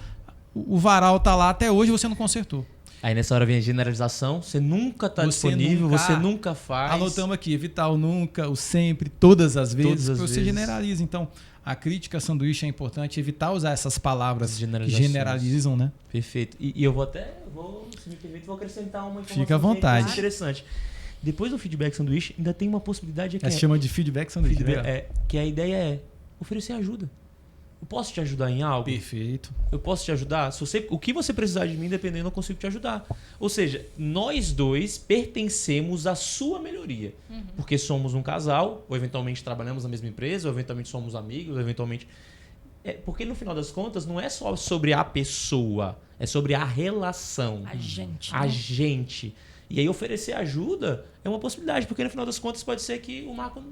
o varal está lá até hoje e você não consertou. Aí nessa hora vem a generalização, você nunca está disponível, você nunca faz. Anotamos aqui, evitar o nunca, o sempre, todas as vezes, Todas as você vezes. generaliza. Então, a crítica sanduíche é importante, evitar usar essas palavras que Generalizações. generalizam, né? Perfeito. E eu se me permite, vou acrescentar uma informação Fica à vontade. interessante. Depois do feedback sanduíche, ainda tem uma possibilidade aqui. Se chama de feedback sanduíche. Né? Que a ideia é oferecer ajuda. Eu posso te ajudar em algo? Perfeito. Eu posso te ajudar? O que você precisar de mim, dependendo, eu consigo te ajudar. Ou seja, nós dois pertencemos à sua melhoria. Porque somos um casal, ou eventualmente trabalhamos na mesma empresa, ou eventualmente somos amigos, ou eventualmente... porque no final das contas, não é só sobre a pessoa, é sobre a relação. A gente. A gente. E aí oferecer ajuda é uma possibilidade, porque no final das contas pode ser que o Marco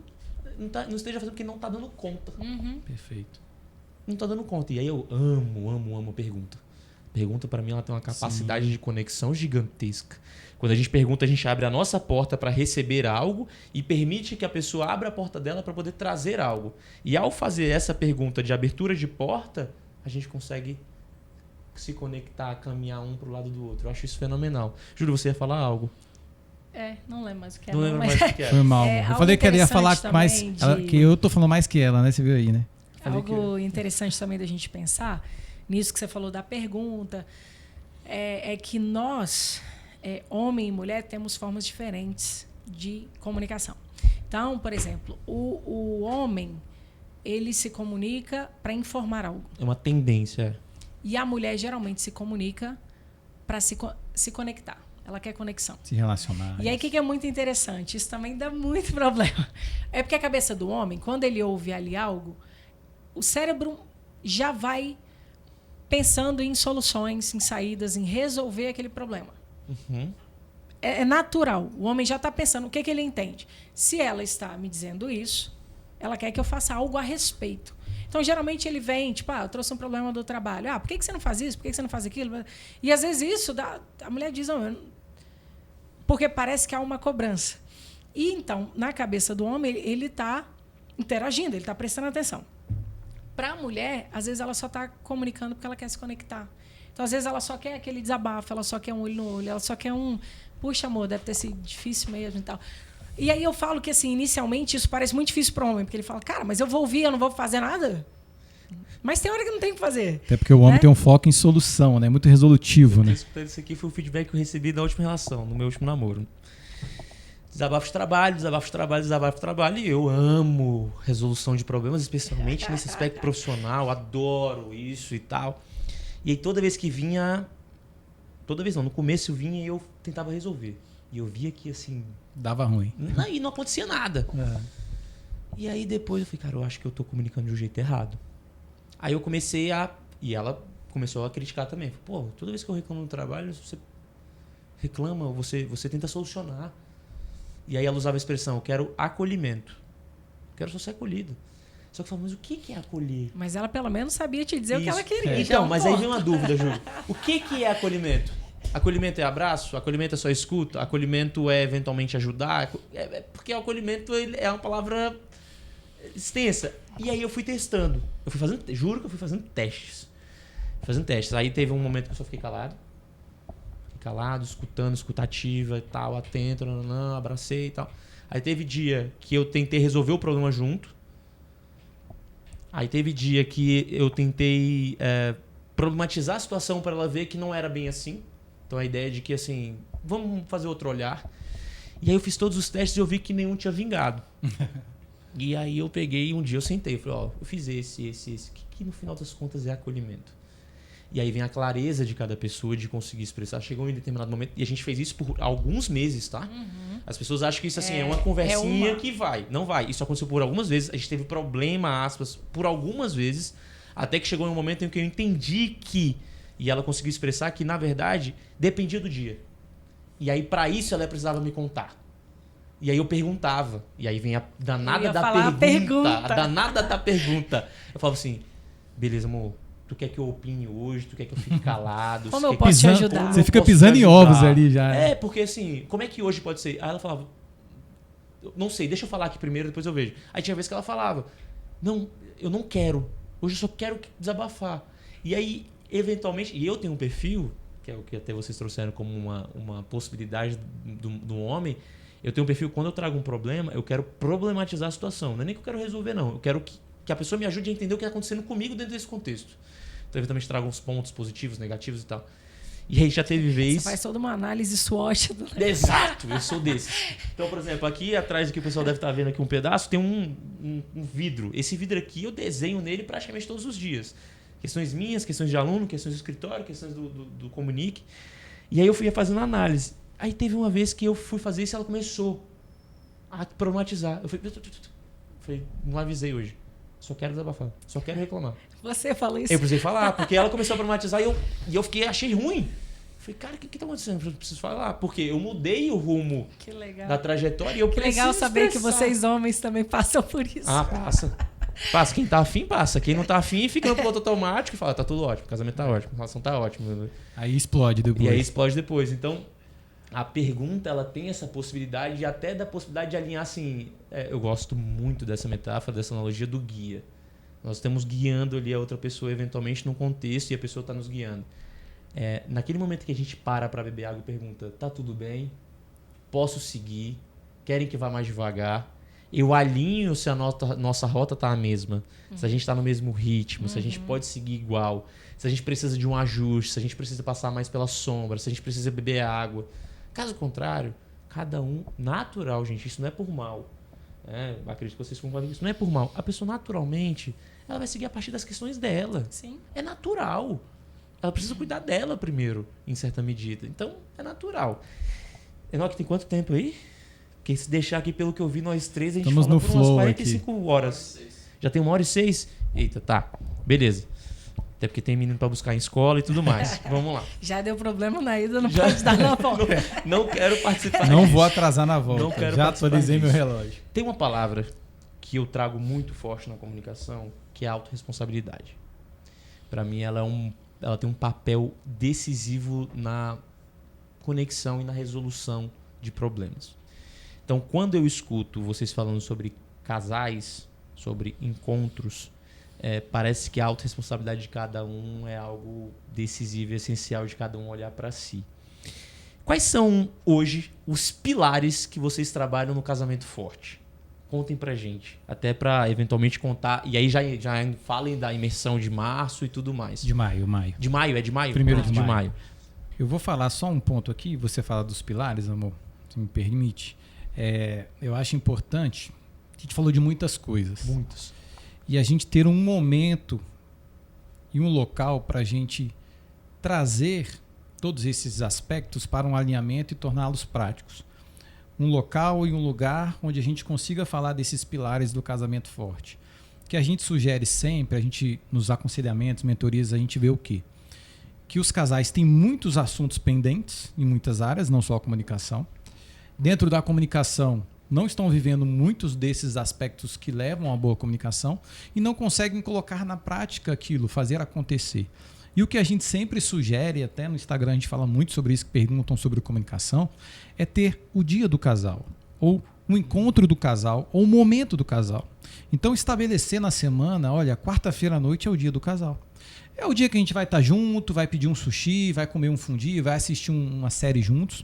não esteja fazendo porque não está dando conta. Perfeito. Não está dando conta. E aí eu amo pergunta. Pergunta, para mim, ela tem uma capacidade de conexão gigantesca. Quando a gente pergunta, a gente abre a nossa porta para receber algo e permite que a pessoa abra a porta dela para poder trazer algo. E ao fazer essa pergunta de abertura de porta, a gente consegue se conectar, caminhar um para o lado do outro. Eu acho isso fenomenal. Júlio, você ia falar algo? Não lembro mais o que é. Não lembro mais o que é. Foi mal. É, eu algo falei que ela ia falar interessante mais. também Que eu tô falando mais que ela, né? Você viu aí, né? Algo interessante também da gente pensar, nisso que você falou da pergunta, é que nós, homem e mulher, temos formas diferentes de comunicação. Então, por exemplo, o homem, ele se comunica para informar algo. É uma tendência. E a mulher geralmente se comunica para se conectar. Ela quer conexão. Se relacionar. E aí, o que é muito interessante? Isso também dá muito problema. É porque a cabeça do homem, quando ele ouve ali algo, o cérebro já vai pensando em soluções, em saídas, em resolver aquele problema. É natural. O homem já está pensando o que ele entende. Se ela está me dizendo isso, ela quer que eu faça algo a respeito. Então, geralmente, ele vem, tipo, eu trouxe um problema do trabalho. Por que você não faz isso? Por que você não faz aquilo? E, às vezes, isso dá... A mulher diz, não, porque parece que há uma cobrança. E, então, na cabeça do homem, ele está interagindo, ele está prestando atenção. Para a mulher, às vezes, ela só está comunicando porque ela quer se conectar. Então, às vezes, ela só quer aquele desabafo, ela só quer um olho no olho, ela só quer puxa, amor, deve ter sido difícil mesmo e tal. E aí eu falo que, assim, inicialmente, isso parece muito difícil para o homem, porque ele fala, cara, mas eu vou ouvir, eu não vou fazer nada? Mas tem hora que não tem o que fazer. Até porque o homem tem um foco em solução, né? Muito resolutivo, né? Isso aqui foi o feedback que eu recebi da última relação, no meu último namoro. Desabafo de trabalho, desabafo de trabalho, desabafo de trabalho. E eu amo resolução de problemas, especialmente nesse aspecto profissional. Adoro isso e tal. E aí toda vez que vinha... Toda vez não, no começo eu vinha e eu tentava resolver. E eu via que assim... Dava ruim. E não acontecia nada. E aí depois eu falei, cara, eu acho que eu tô comunicando de um jeito errado. Aí eu comecei a... E ela começou a criticar também. Pô, toda vez que eu reclamo no trabalho, você reclama, você tenta solucionar. E aí ela usava a expressão, eu quero acolhimento. Eu quero só ser acolhida. Só que eu falava, mas o que é acolher? Mas ela pelo menos sabia te dizer o que ela queria. Então, mas aí vem uma dúvida, Júlio. O que é acolhimento? Acolhimento é abraço? Acolhimento é só escuta? Acolhimento é eventualmente ajudar? Porque acolhimento é uma palavra extensa. E aí eu fui testando. Eu fui fazendo, juro que eu fui fazendo testes. Aí teve um momento que eu só fiquei calado. Escutando, escutativa e tal, atento, abracei e tal. Aí teve dia que eu tentei resolver o problema junto. Aí teve dia que eu tentei problematizar a situação para ela ver que não era bem assim. Então a ideia de que assim, vamos fazer outro olhar. E aí eu fiz todos os testes e eu vi que nenhum tinha vingado. E aí eu peguei um dia, eu sentei, eu falei, eu fiz esse. Que no final das contas é acolhimento. E aí vem a clareza de cada pessoa de conseguir expressar. Chegou em determinado momento, e a gente fez isso por alguns meses, tá? As pessoas acham que isso assim, é uma conversinha que vai. Não vai. Isso aconteceu por algumas vezes. A gente teve problema, aspas, por algumas vezes. Até que chegou um momento em que eu entendi que... E ela conseguiu expressar que, na verdade, dependia do dia. E aí, para isso, ela precisava me contar. E aí eu perguntava. E aí vem a danada da pergunta. A danada da pergunta. Eu falava assim, beleza, amor. Tu quer que eu opine hoje? Tu quer que eu fique calado? Como eu posso te ajudar? Você fica pisando em ovos ali já. Porque assim, como é que hoje pode ser? Aí ela falava, não sei, deixa eu falar aqui primeiro, depois eu vejo. Aí tinha vez que ela falava, não, eu não quero. Hoje eu só quero desabafar. E aí, eventualmente, e eu tenho um perfil, que é o que até vocês trouxeram como uma possibilidade do homem, eu tenho um perfil, quando eu trago um problema, eu quero problematizar a situação. Não é nem que eu quero resolver, não. Eu quero que a pessoa me ajude a entender o que está acontecendo comigo dentro desse contexto. Então, eu também trago uns pontos positivos, negativos e tal. E aí já teve vez... Você faz toda uma análise SWOT. Exato, eu sou desses. Então, por exemplo, aqui atrás do que o pessoal deve estar vendo aqui um pedaço, tem um vidro. Esse vidro aqui eu desenho nele praticamente todos os dias. Questões minhas, questões de aluno, questões do escritório, questões do Comunique. E aí eu fui fazendo análise. Aí teve uma vez que eu fui fazer isso e ela começou a problematizar. Eu falei, não avisei hoje. Só quero desabafar, só quero reclamar. Você falou isso? Eu precisei falar, porque ela começou a problematizar e eu achei ruim. Falei, cara, o que tá acontecendo? Eu preciso falar, porque eu mudei o rumo da trajetória e eu preciso legal saber expressar. Que vocês homens também passam por isso. Ah, passa. Passa. Quem tá afim, passa. Quem não tá afim, fica no piloto automático e fala, tá tudo ótimo, o casamento tá ótimo, a relação tá ótima. Aí explode depois. E aí explode depois. Então, a pergunta, ela tem essa possibilidade, e até da possibilidade de alinhar, assim... eu gosto muito dessa metáfora, dessa analogia do guia. Nós estamos guiando ali a outra pessoa, eventualmente, num contexto, e a pessoa está nos guiando. Naquele momento que a gente para beber água e pergunta, tá tudo bem? Posso seguir? Querem que vá mais devagar? Eu alinho se a nossa rota está a mesma. Se a gente está no mesmo ritmo, se a gente pode seguir igual, se a gente precisa de um ajuste, se a gente precisa passar mais pela sombra, se a gente precisa beber água. Caso contrário, cada um natural, gente, isso não é por mal. Acredito que vocês concordem com isso. Não é por mal. A pessoa naturalmente, ela vai seguir a partir das questões dela. Sim. É natural. Ela precisa cuidar dela primeiro, em certa medida. Então, é natural. Enoque, tem quanto tempo aí? Porque se deixar aqui, pelo que eu vi, nós três, a gente Estamos fala no por umas flow 45 aqui. horas. Já tem 1h06? Eita, tá. Beleza. Até porque tem menino pra buscar em escola e tudo mais. Vamos lá. Já deu problema na ida, não pode dar na volta. Não quero participar Não disso. vou atrasar na volta. Não quero Já participar atualizei meu disso. relógio. Tem uma palavra que eu trago muito forte na comunicação, que é a autorresponsabilidade. Para mim, ela tem um papel decisivo na conexão e na resolução de problemas. Então, quando eu escuto vocês falando sobre casais, sobre encontros, parece que a autorresponsabilidade de cada um é algo decisivo e essencial de cada um olhar para si. Quais são, hoje, os pilares que vocês trabalham no casamento forte? Contem pra gente. Até pra, eventualmente, contar. E aí já falem da imersão de março e tudo mais. De maio. De maio? É de maio? Primeiro de maio. Eu vou falar só um ponto aqui. Você fala dos pilares, amor, se me permite. Eu acho importante. A gente falou de muitas coisas. Muitas. E a gente ter um momento e um local para a gente trazer todos esses aspectos para um alinhamento e torná-los práticos. Um local e um lugar onde a gente consiga falar desses pilares do casamento forte. Que a gente sugere sempre, nos aconselhamentos, mentorias, a gente vê o quê? Que os casais têm muitos assuntos pendentes em muitas áreas, não só a comunicação. Dentro da comunicação, não estão vivendo muitos desses aspectos que levam a boa comunicação e não conseguem colocar na prática aquilo, fazer acontecer. E o que a gente sempre sugere, até no Instagram a gente fala muito sobre isso, que perguntam sobre comunicação, é ter o dia do casal, ou o encontro do casal, ou o momento do casal. Então estabelecer na semana, olha, quarta-feira à noite é o dia do casal. É o dia que a gente vai estar junto, vai pedir um sushi, vai comer um fundi, vai assistir uma série juntos.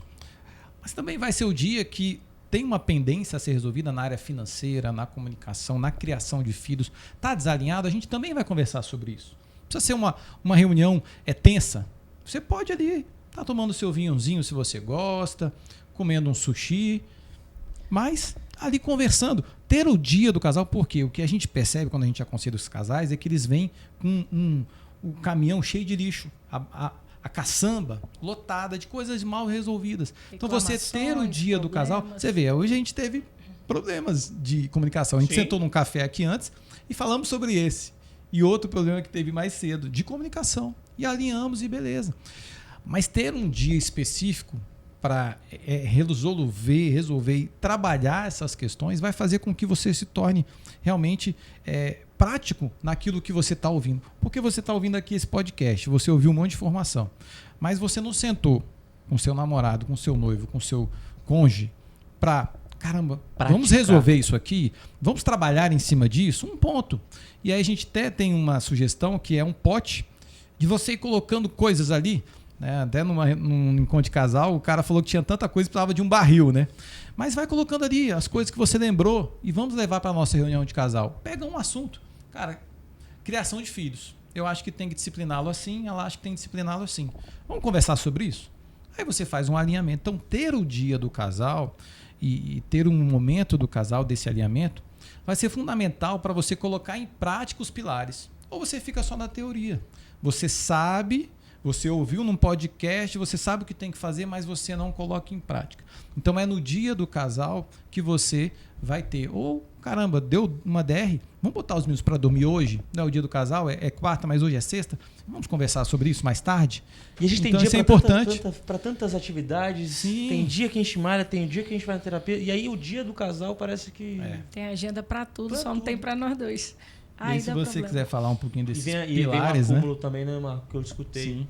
Mas também vai ser o dia que tem uma pendência a ser resolvida na área financeira, na comunicação, na criação de filhos. Está desalinhado, a gente também vai conversar sobre isso. Precisa ser uma reunião tensa. Você pode ali estar tomando seu vinhozinho se você gosta, comendo um sushi, mas ali conversando. Ter o dia do casal, porque o que a gente percebe quando a gente aconselha os casais é que eles vêm com o caminhão cheio de lixo, a caçamba lotada de coisas mal resolvidas. Então você ter o dia do casal, você vê, hoje a gente teve problemas de comunicação. A gente sentou num café aqui antes e falamos sobre esse. E outro problema que teve mais cedo, de comunicação. E alinhamos e beleza. Mas ter um dia específico para resolver e trabalhar essas questões vai fazer com que você se torne realmente prático naquilo que você está ouvindo. Porque você está ouvindo aqui esse podcast, você ouviu um monte de informação, mas você não sentou com seu namorado, com seu noivo, com seu cônjuge para... Caramba, vamos resolver isso aqui? Vamos trabalhar em cima disso? Um ponto. E aí a gente até tem uma sugestão que é um pote de você ir colocando coisas ali né? Até num encontro de casal, o cara falou que tinha tanta coisa que precisava de um barril, né? Mas vai colocando ali as coisas que você lembrou e vamos levar para a nossa reunião de casal. Pega um assunto. Cara, criação de filhos. Eu acho que tem que discipliná-lo assim, ela acha que tem que discipliná-lo assim. Vamos conversar sobre isso? Aí você faz um alinhamento. Então, ter o dia do casal e ter um momento do casal desse alinhamento vai ser fundamental para você colocar em prática os pilares. Ou você fica só na teoria. Você sabe, você ouviu num podcast, você sabe o que tem que fazer, mas você não coloca em prática. Então, é no dia do casal que você vai ter. Ou, caramba, deu uma DR, vamos botar os meninos para dormir hoje? Não é o dia do casal, é quarta, mas hoje é sexta. Vamos conversar sobre isso mais tarde? E a gente então, tem dia importante para tantas atividades. Sim. Tem dia que a gente malha, tem dia que a gente vai na terapia. E aí o dia do casal parece que... Tem agenda para tudo, pra só tudo. não tem para nós dois. E se você problema. quiser falar um pouquinho desses vem pilares, um né? acúmulo também, né, Marco, que eu escutei. Sim.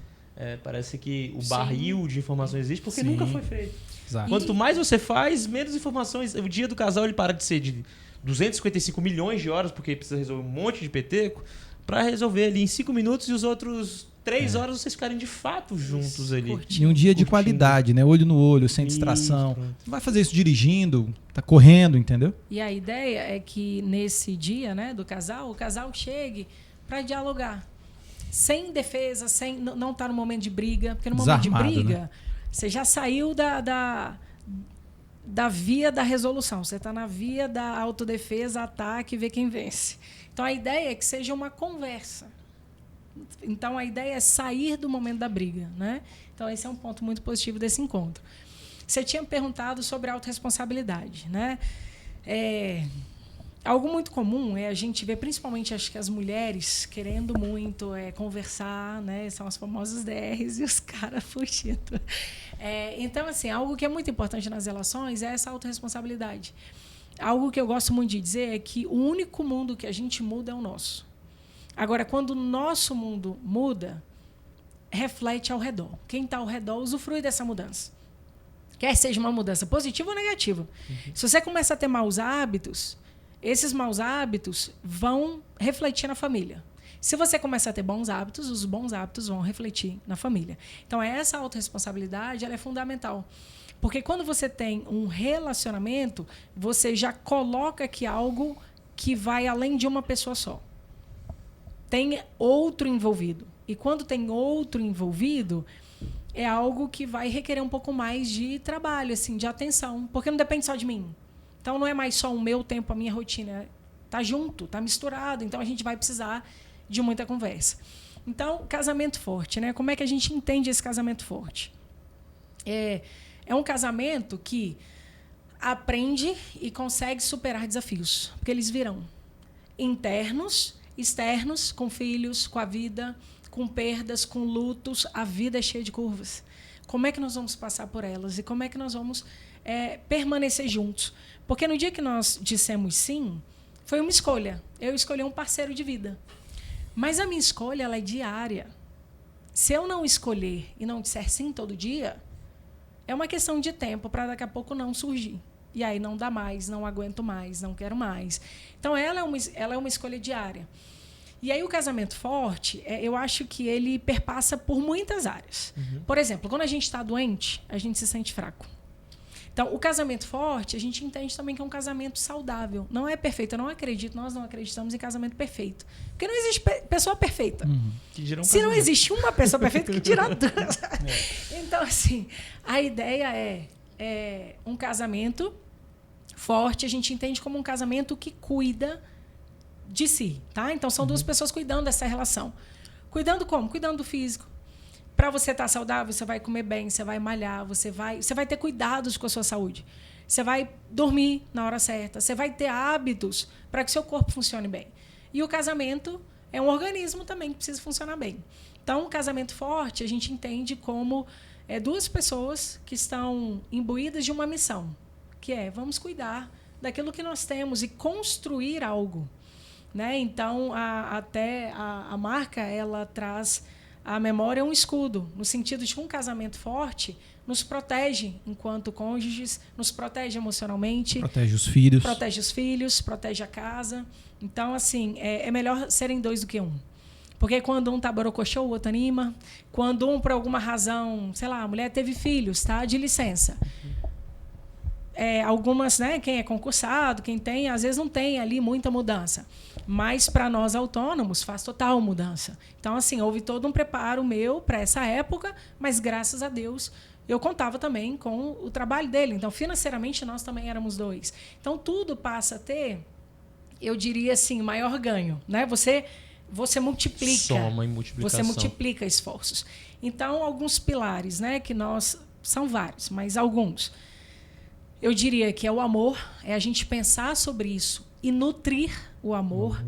Parece que o Sim. barril de informações existe porque Sim. nunca foi feito. Exato. Quanto mais você faz, menos informações. O dia do casal ele para de ser de 255 milhões de horas, porque precisa resolver um monte de peteco, para resolver ali em 5 minutos e os outros 3 horas vocês ficarem de fato juntos ali. Curtindo. E um dia de Curtindo. qualidade, né? Olho no olho, sem Isso, distração. pronto. Não vai fazer isso dirigindo, tá correndo, entendeu? E a ideia é que nesse dia, né, do casal, o casal chegue para dialogar. Sem defesa, sem não tá no momento de briga. Porque no momento de Desarmado, briga, né? você já saiu da via da resolução. Você está na via da autodefesa, ataque, ver quem vence. Então, a ideia é que seja uma conversa. Então, a ideia é sair do momento da briga, né? Então, esse é um ponto muito positivo desse encontro. Você tinha perguntado sobre a autorresponsabilidade, né? Algo muito comum é a gente ver, principalmente, acho que as mulheres querendo muito conversar, né? São as famosas DRs e os caras fugindo. Então, assim, algo que é muito importante nas relações é essa autorresponsabilidade. Algo que eu gosto muito de dizer é que o único mundo que a gente muda é o nosso. Agora, quando o nosso mundo muda, reflete ao redor. Quem está ao redor usufrui dessa mudança. Quer seja uma mudança positiva ou negativa. Se você começa a ter maus hábitos, esses maus hábitos vão refletir na família. Se você começa a ter bons hábitos, os bons hábitos vão refletir na família. Então, essa autorresponsabilidade ela é fundamental. Porque quando você tem um relacionamento, você já coloca aqui algo que vai além de uma pessoa só. Tem outro envolvido. E quando tem outro envolvido, é algo que vai requerer um pouco mais de trabalho, assim, de atenção. Porque não depende só de mim. Então, não é mais só o meu tempo, a minha rotina. Está junto, está misturado. Então, a gente vai precisar de muita conversa. Então, casamento forte, né? Como é que a gente entende esse casamento forte? É um casamento que aprende e consegue superar desafios. Porque eles virão internos, externos, com filhos, com a vida, com perdas, com lutos. A vida é cheia de curvas. Como é que nós vamos passar por elas? E como é que nós vamos permanecer juntos? Porque no dia que nós dissemos sim, foi uma escolha. Eu escolhi um parceiro de vida. Mas a minha escolha ela é diária. Se eu não escolher e não disser sim todo dia, é uma questão de tempo para daqui a pouco não surgir. E aí não dá mais, não aguento mais, não quero mais. Então, ela é uma escolha diária. E aí o casamento forte, eu acho que ele perpassa por muitas áreas. Por exemplo, quando a gente está doente, a gente se sente fraco. Então, o casamento forte, a gente entende também que é um casamento saudável. Não é perfeito. Eu não acredito, nós não acreditamos em casamento perfeito. Porque não existe pessoa perfeita. Se não existe uma pessoa perfeita, que dirá duas. Então, assim, a ideia é um casamento forte. A gente entende como um casamento que cuida de si. Tá? Então, são duas pessoas cuidando dessa relação. Cuidando como? Cuidando do físico. Para você estar saudável, você vai comer bem, você vai malhar, você vai ter cuidados com a sua saúde. Você vai dormir na hora certa, você vai ter hábitos para que seu corpo funcione bem. E o casamento é um organismo também que precisa funcionar bem. Então, um casamento forte, a gente entende como duas pessoas que estão imbuídas de uma missão, que vamos cuidar daquilo que nós temos e construir algo. Né? Então, até a marca, ela traz... A memória é um escudo, no sentido de que um casamento forte nos protege enquanto cônjuges, nos protege emocionalmente. Protege os filhos. Protege os filhos, protege a casa. Então, assim, é melhor serem dois do que um. Porque quando um tá borocochô, o outro anima. Quando um, por alguma razão, sei lá, a mulher teve filhos, tá de licença. Algumas, né, quem é concursado, quem tem, às vezes não tem ali muita mudança. Mas para nós autônomos faz total mudança. Então, assim, houve todo um preparo meu para essa época, mas graças a Deus eu contava também com o trabalho dele. Então, financeiramente, nós também éramos 2. Então, tudo passa a ter, eu diria assim, maior ganho, né? Você multiplica. Soma e multiplicação. Você multiplica esforços. Então, alguns pilares, né, que nós... São vários, mas alguns. Eu diria que é o amor, é a gente pensar sobre isso e nutrir o amor,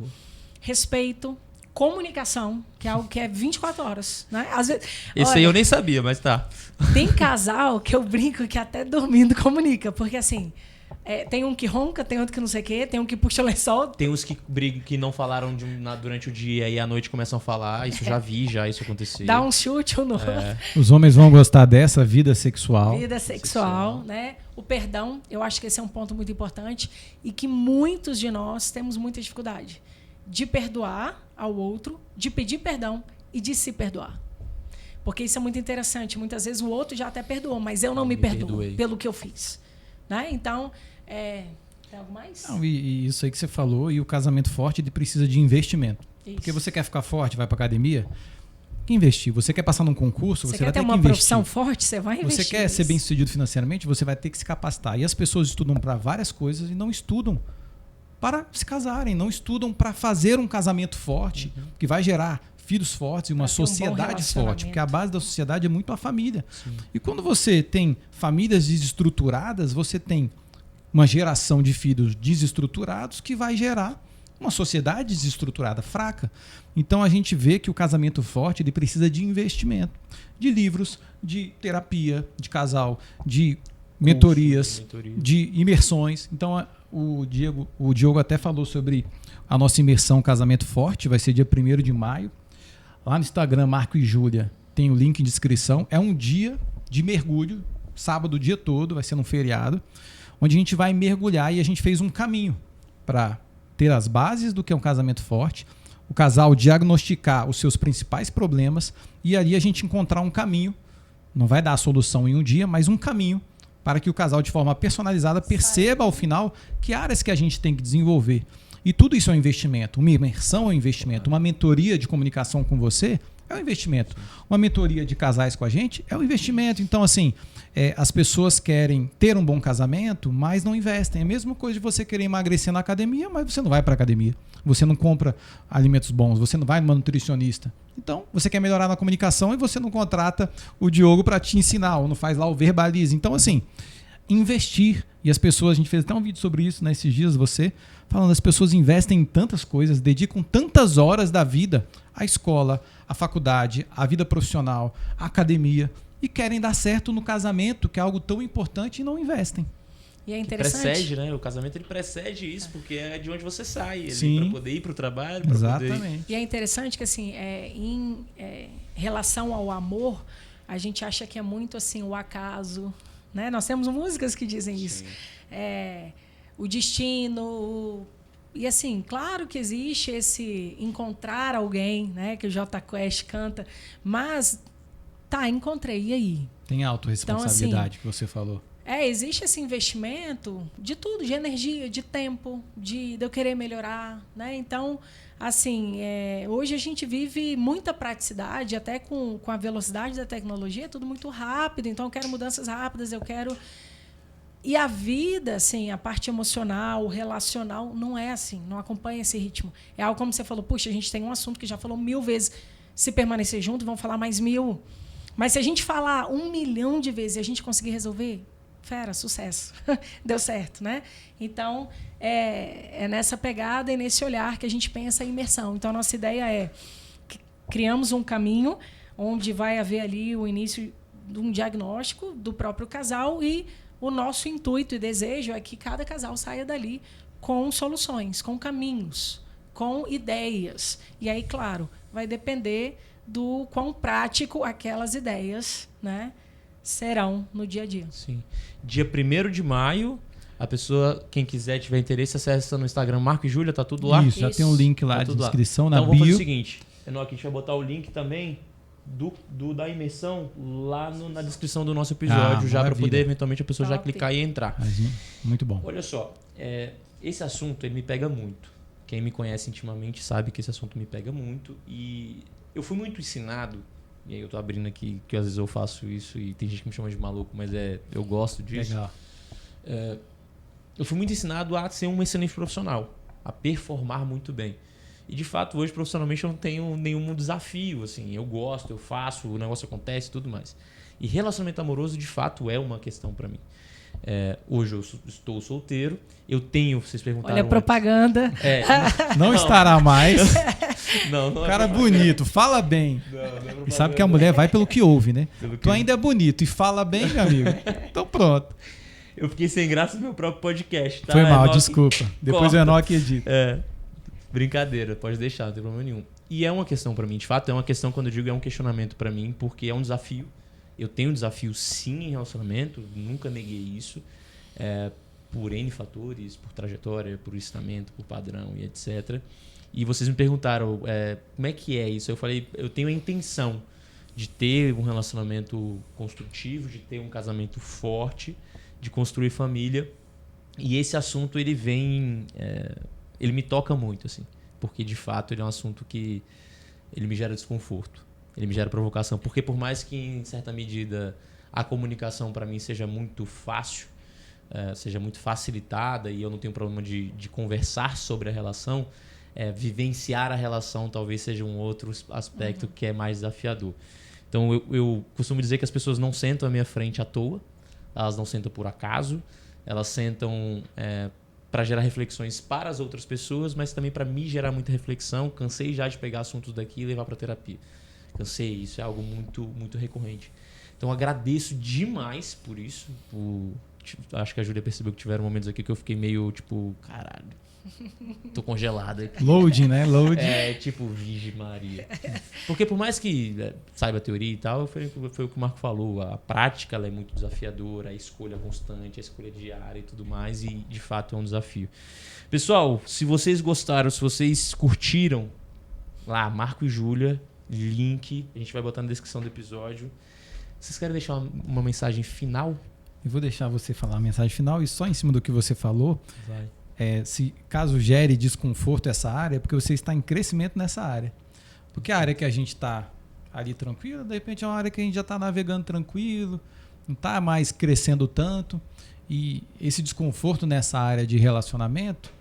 respeito, comunicação, que é algo que é 24 horas. Né? Às vezes, esse aí eu nem sabia, mas tá. Tem casal que eu brinco que até dormindo comunica, porque assim... tem um que ronca, tem outro que não sei o quê, tem um que puxa o lençol. Tem uns que brigam, que não falaram durante o dia e à noite começam a falar. Isso já vi, isso acontecer. Dá um chute ou não. Os homens vão gostar dessa vida sexual. Vida sexual, né? O perdão, eu acho que esse é um ponto muito importante e que muitos de nós temos muita dificuldade de perdoar ao outro, de pedir perdão e de se perdoar. Porque isso é muito interessante. Muitas vezes o outro já até perdoou, mas eu não me perdoo pelo que eu fiz. Né? Então, tem algo mais? Não, e isso aí que você falou, e o casamento forte ele precisa de investimento. Isso. Porque você quer ficar forte, vai para academia, que investir. Você quer passar num concurso, você vai ter que investir. Você quer ter uma profissão forte, você vai investir. Você quer ser bem-sucedido financeiramente, você vai ter que se capacitar. E as pessoas estudam para várias coisas e não estudam para se casarem, não estudam para fazer um casamento forte, que vai gerar filhos fortes e uma sociedade forte, porque a base da sociedade é muito a família. Sim. E quando você tem famílias desestruturadas, você tem uma geração de filhos desestruturados que vai gerar uma sociedade desestruturada, fraca. Então a gente vê que o casamento forte ele precisa de investimento, de livros, de terapia de casal, de mentorias, de imersões. Então o Diogo até falou sobre a nossa imersão Casamento Forte, vai ser dia 1º de maio. Lá no Instagram, Marco e Júlia, tem o link de inscrição. É um dia de mergulho, sábado o dia todo, vai ser num feriado, onde a gente vai mergulhar e a gente fez um caminho para ter as bases do que é um casamento forte, o casal diagnosticar os seus principais problemas e ali a gente encontrar um caminho, não vai dar a solução em um dia, mas um caminho para que o casal de forma personalizada perceba ao final que áreas que a gente tem que desenvolver. E tudo isso é um investimento. Uma imersão é um investimento. Uma mentoria de comunicação com você é um investimento. Uma mentoria de casais com a gente é um investimento. Então, assim, as pessoas querem ter um bom casamento, mas não investem. É a mesma coisa de você querer emagrecer na academia, mas você não vai para a academia. Você não compra alimentos bons, você não vai numa nutricionista. Então, você quer melhorar na comunicação e você não contrata o Diogo para te ensinar, ou não faz lá o Verbalize. Então, assim, investir. E as pessoas, a gente fez até um vídeo sobre isso nesses dias, falando, as pessoas investem em tantas coisas, dedicam tantas horas da vida à escola, à faculdade, à vida profissional, à academia, e querem dar certo no casamento, que é algo tão importante, e não investem. E é interessante. Precede, né? O casamento ele precede isso, porque é de onde você sai, para poder ir para o trabalho. Exatamente. E é interessante que, assim, em relação ao amor, a gente acha que é muito assim o acaso, né? Nós temos músicas que dizem isso. O destino. E assim, claro que existe esse encontrar alguém, né? Que o Jota Quest canta, mas encontrei, e aí? Tem autorresponsabilidade, então, assim, que você falou. Existe esse investimento de tudo, de energia, de tempo, de eu querer melhorar, né? Então, assim, hoje a gente vive muita praticidade, até com a velocidade da tecnologia, é tudo muito rápido, então eu quero mudanças rápidas, eu quero... E a vida, assim, a parte emocional, o relacional, não é assim, não acompanha esse ritmo. É algo como você falou, puxa, a gente tem um assunto que já falou 1000 vezes, se permanecer junto, vão falar mais 1000. Mas se a gente falar 1 milhão de vezes e a gente conseguir resolver, fera, sucesso. Deu certo, né? Então, é nessa pegada e nesse olhar que a gente pensa a imersão. Então, a nossa ideia é que criamos um caminho onde vai haver ali o início de um diagnóstico do próprio casal e o nosso intuito e desejo é que cada casal saia dali com soluções, com caminhos, com ideias. E aí, claro, vai depender do quão prático aquelas ideias, né, serão no dia a dia. Sim. Dia 1º de maio, a pessoa, quem quiser, tiver interesse, acessa no Instagram Marco e Júlia, tá tudo lá? Isso, já tem um link lá de inscrição na bio. Então vamos fazer o seguinte, Enoque, a gente vai botar o link também da imersão lá na descrição do nosso episódio, já para poder eventualmente a pessoa já clicar e entrar. Muito bom. Olha só, esse assunto ele me pega muito. Quem me conhece intimamente sabe que esse assunto me pega muito e eu fui muito ensinado, e aí eu tô abrindo aqui, que às vezes eu faço isso e tem gente que me chama de maluco, mas eu gosto disso. Legal. Eu fui muito ensinado a ser um excelente profissional, a performar muito bem. E de fato, hoje profissionalmente eu não tenho nenhum desafio, assim, eu gosto, eu faço, o negócio acontece e tudo mais. E relacionamento amoroso de fato é uma questão para mim. Hoje eu estou solteiro, eu tenho, vocês perguntaram. Olha a propaganda. Não estará mais. Não cara bonito, fala bem. Não e sabe que a mulher vai pelo que ouve, né? Tu ainda é bonito e fala bem, meu amigo. Então pronto. Eu fiquei sem graça no meu próprio podcast, tá? Foi mal, desculpa. Depois o Enoque edita. Brincadeira, pode deixar, não tem problema nenhum. E é uma questão pra mim, de fato, é uma questão, quando eu digo é um questionamento pra mim, porque é um desafio. Eu tenho um desafio sim em relacionamento, nunca neguei isso, por N fatores, por trajetória, por ensinamento, por padrão e etc. E vocês me perguntaram como é que é isso. Eu falei, eu tenho a intenção de ter um relacionamento construtivo, de ter um casamento forte, de construir família. E esse assunto, ele vem... ele me toca muito, assim, porque de fato ele é um assunto que ele me gera desconforto, ele me gera provocação, porque por mais que em certa medida a comunicação para mim seja muito fácil, seja muito facilitada e eu não tenho problema de conversar sobre a relação, vivenciar a relação talvez seja um outro aspecto que é mais desafiador. Então eu costumo dizer que as pessoas não sentam à minha frente à toa, elas não sentam por acaso, elas sentam para gerar reflexões para as outras pessoas, mas também para me gerar muita reflexão. Cansei já de pegar assuntos daqui e levar para terapia. Cansei, isso é algo muito, muito recorrente. Então agradeço demais por isso. Acho que a Júlia percebeu que tiveram momentos aqui que eu fiquei meio tipo, caralho, tô congelado aqui. Loading, né? Loading. Tipo, Virgem Maria. Porque por mais que saiba a teoria e tal, foi o que o Marco falou. A prática ela é muito desafiadora, a escolha constante, a escolha diária e tudo mais. E de fato é um desafio. Pessoal, se vocês gostaram, se vocês curtiram, lá, Marco e Júlia, link, a gente vai botar na descrição do episódio. Vocês querem deixar uma mensagem final? Eu vou deixar você falar a mensagem final e só em cima do que você falou. Vai. Se caso gere desconforto essa área, é porque você está em crescimento nessa área. Porque a área que a gente está ali tranquilo, de repente é uma área que a gente já está navegando tranquilo, não está mais crescendo tanto. E esse desconforto nessa área de relacionamento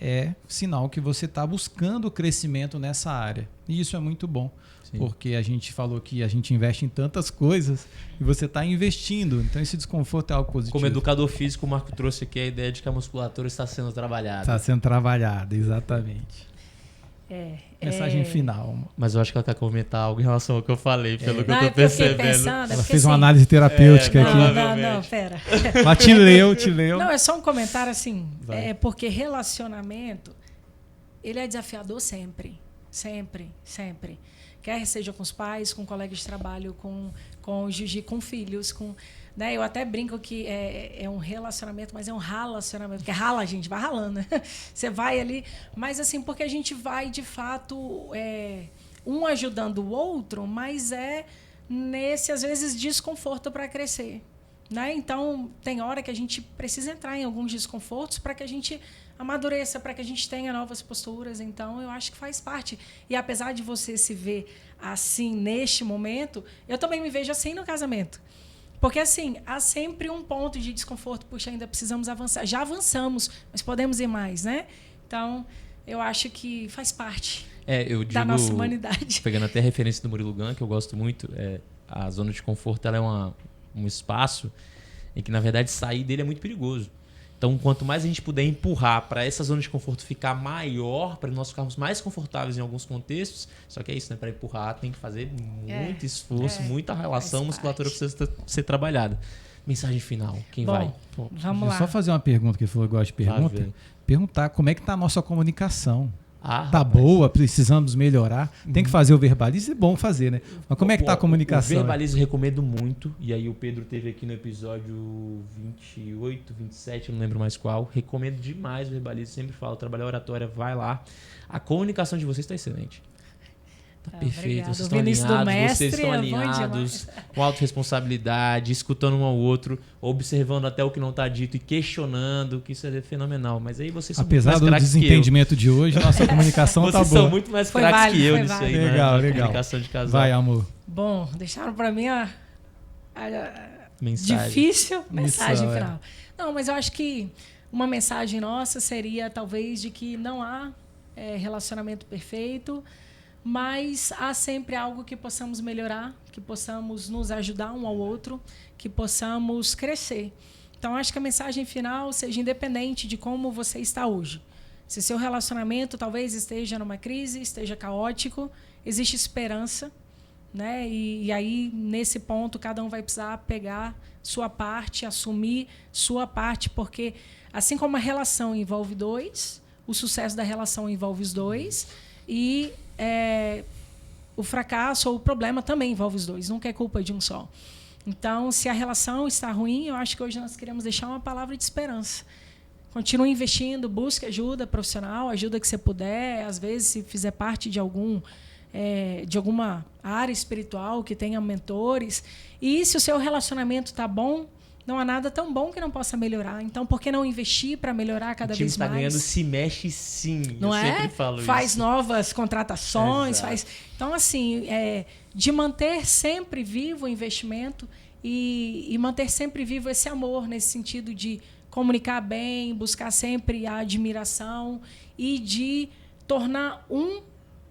é sinal que você está buscando crescimento nessa área. E isso é muito bom. Sim. Porque a gente falou que a gente investe em tantas coisas e você está investindo. Então esse desconforto é algo positivo. Como educador físico, o Marco trouxe aqui a ideia de que a musculatura está sendo trabalhada. Está sendo trabalhada, exatamente. Mensagem final. Mas eu acho que ela quer comentar algo em relação ao que eu falei, pelo que eu estou percebendo. Ela fez uma análise terapêutica aqui. Não, pera. Mas te leu. Não, é só um comentário assim. Porque relacionamento, ele é desafiador sempre. Sempre, sempre. Quer seja com os pais, com colegas de trabalho, com cônjuge, com filhos, né? Eu até brinco que é um relacionamento, mas é um relacionamento, porque rala, a gente vai ralando, né? Você vai ali, mas assim, porque a gente vai, de fato, um ajudando o outro, mas nesse, às vezes, desconforto para crescer, né? Então, tem hora que a gente precisa entrar em alguns desconfortos para que a gente amadureça, para que a gente tenha novas posturas. Então, eu acho que faz parte. E apesar de você se ver assim neste momento, eu também me vejo assim no casamento. Porque, assim, há sempre um ponto de desconforto. Puxa, ainda precisamos avançar. Já avançamos, mas podemos ir mais, né? Então, eu acho que faz parte da nossa humanidade. Pegando até a referência do Murilo Gun, que eu gosto muito, a zona de conforto ela é um espaço em que, na verdade, sair dele é muito perigoso. Então, quanto mais a gente puder empurrar para essa zona de conforto ficar maior, para nós ficarmos mais confortáveis em alguns contextos, só que é isso, né? Para empurrar tem que fazer muito esforço, muita relação, musculatura precisa ser trabalhada. Mensagem final, quem vai? Vamos lá. Só fazer uma pergunta, que ele falou que gosta de pergunta. Perguntar como é que está a nossa comunicação. Tá boa, precisamos melhorar. Tem que fazer o verbalize, é bom fazer, né? Mas como é que tá a comunicação? O verbalize eu recomendo muito. E aí o Pedro teve aqui no episódio 28, 27, eu não lembro mais qual. Recomendo demais o verbalize, sempre falo, trabalhar oratória, vai lá. A comunicação de vocês está excelente. Tá perfeito, obrigado. vocês estão Vinícius do alinhados, mestre, vocês estão é bom alinhados, demais. com autorresponsabilidade, escutando um ao outro, observando até o que não está dito e questionando, que isso é fenomenal. Mas aí vocês são Apesar muito do mais craques que eu. desentendimento de hoje, nossa comunicação tá Vocês boa. são muito mais Foi craques válido, que eu foi nisso aí, válido. né? Legal, De legal. comunicação de casal. Vai, amor. Bom, deixaram para mim a Mensagem. difícil mensagem Isso, final. Não, mas eu acho que uma mensagem nossa seria talvez de que não há relacionamento perfeito, mas há sempre algo que possamos melhorar, que possamos nos ajudar um ao outro, que possamos crescer. Então, acho que a mensagem final seja independente de como você está hoje. Se seu relacionamento talvez esteja numa crise, esteja caótico, existe esperança, né? E aí, nesse ponto, cada um vai precisar pegar sua parte, assumir sua parte, porque assim como a relação envolve dois, o sucesso da relação envolve os dois e o fracasso ou o problema também envolve os dois, nunca é culpa de um só. Então, se a relação está ruim, eu acho que hoje nós queremos deixar uma palavra de esperança. Continue investindo, busque ajuda profissional, ajuda que você puder, às vezes, se fizer parte de alguma área espiritual que tenha mentores. E se o seu relacionamento está bom, não há nada tão bom que não possa melhorar. Então, por que não investir para melhorar cada vez mais? O time está ganhando, se mexe sim. Não eu é? sempre falo faz isso. Novas contratações. Exato. Então, assim, de manter sempre vivo o investimento e manter sempre vivo esse amor, nesse sentido de comunicar bem, buscar sempre a admiração e de tornar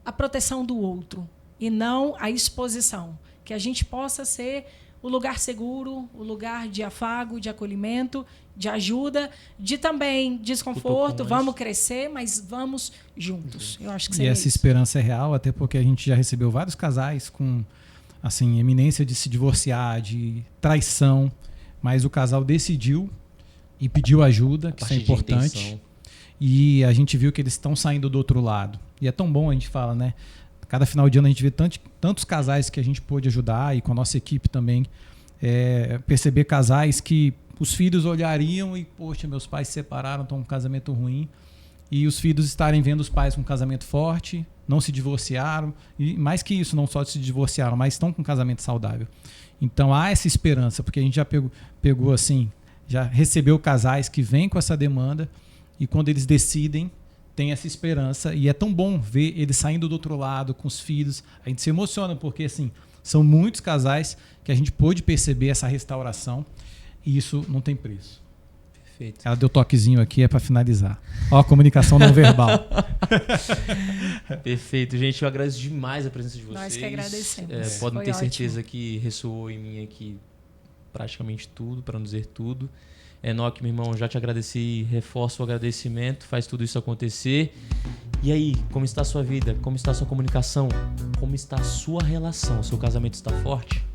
a proteção do outro e não a exposição. Que a gente possa ser o lugar seguro, o lugar de afago, de acolhimento, de ajuda, de também desconforto. Vamos crescer, mas vamos juntos. Eu acho que seria essa esperança é real, até porque a gente já recebeu vários casais com assim, eminência de se divorciar, de traição, mas o casal decidiu e pediu ajuda, que isso é importante. E a gente viu que eles estão saindo do outro lado. E é tão bom, a gente fala, né? Cada final de ano a gente vê tantos casais que a gente pôde ajudar e com a nossa equipe também. Perceber casais que os filhos olhariam e, poxa, meus pais se separaram, estão com um casamento ruim. E os filhos estarem vendo os pais com um casamento forte, não se divorciaram. E mais que isso, não só se divorciaram, mas estão com um casamento saudável. Então há essa esperança, porque a gente já pegou assim, já recebeu casais que vêm com essa demanda e quando eles decidem, tem essa esperança e é tão bom ver eles saindo do outro lado com os filhos. A gente se emociona porque assim, são muitos casais que a gente pôde perceber essa restauração e isso não tem preço. Perfeito. Ela deu toquezinho aqui, é para finalizar. Ó, a comunicação não verbal. Perfeito, gente. Eu agradeço demais a presença de vocês. Nós que agradecemos. Podem ter ótimo. certeza que ressoou em mim aqui praticamente tudo, para não dizer tudo. Enoque, meu irmão, já te agradeci, reforço o agradecimento, faz tudo isso acontecer. E aí, como está a sua vida? Como está a sua comunicação? Como está a sua relação? Seu casamento está forte?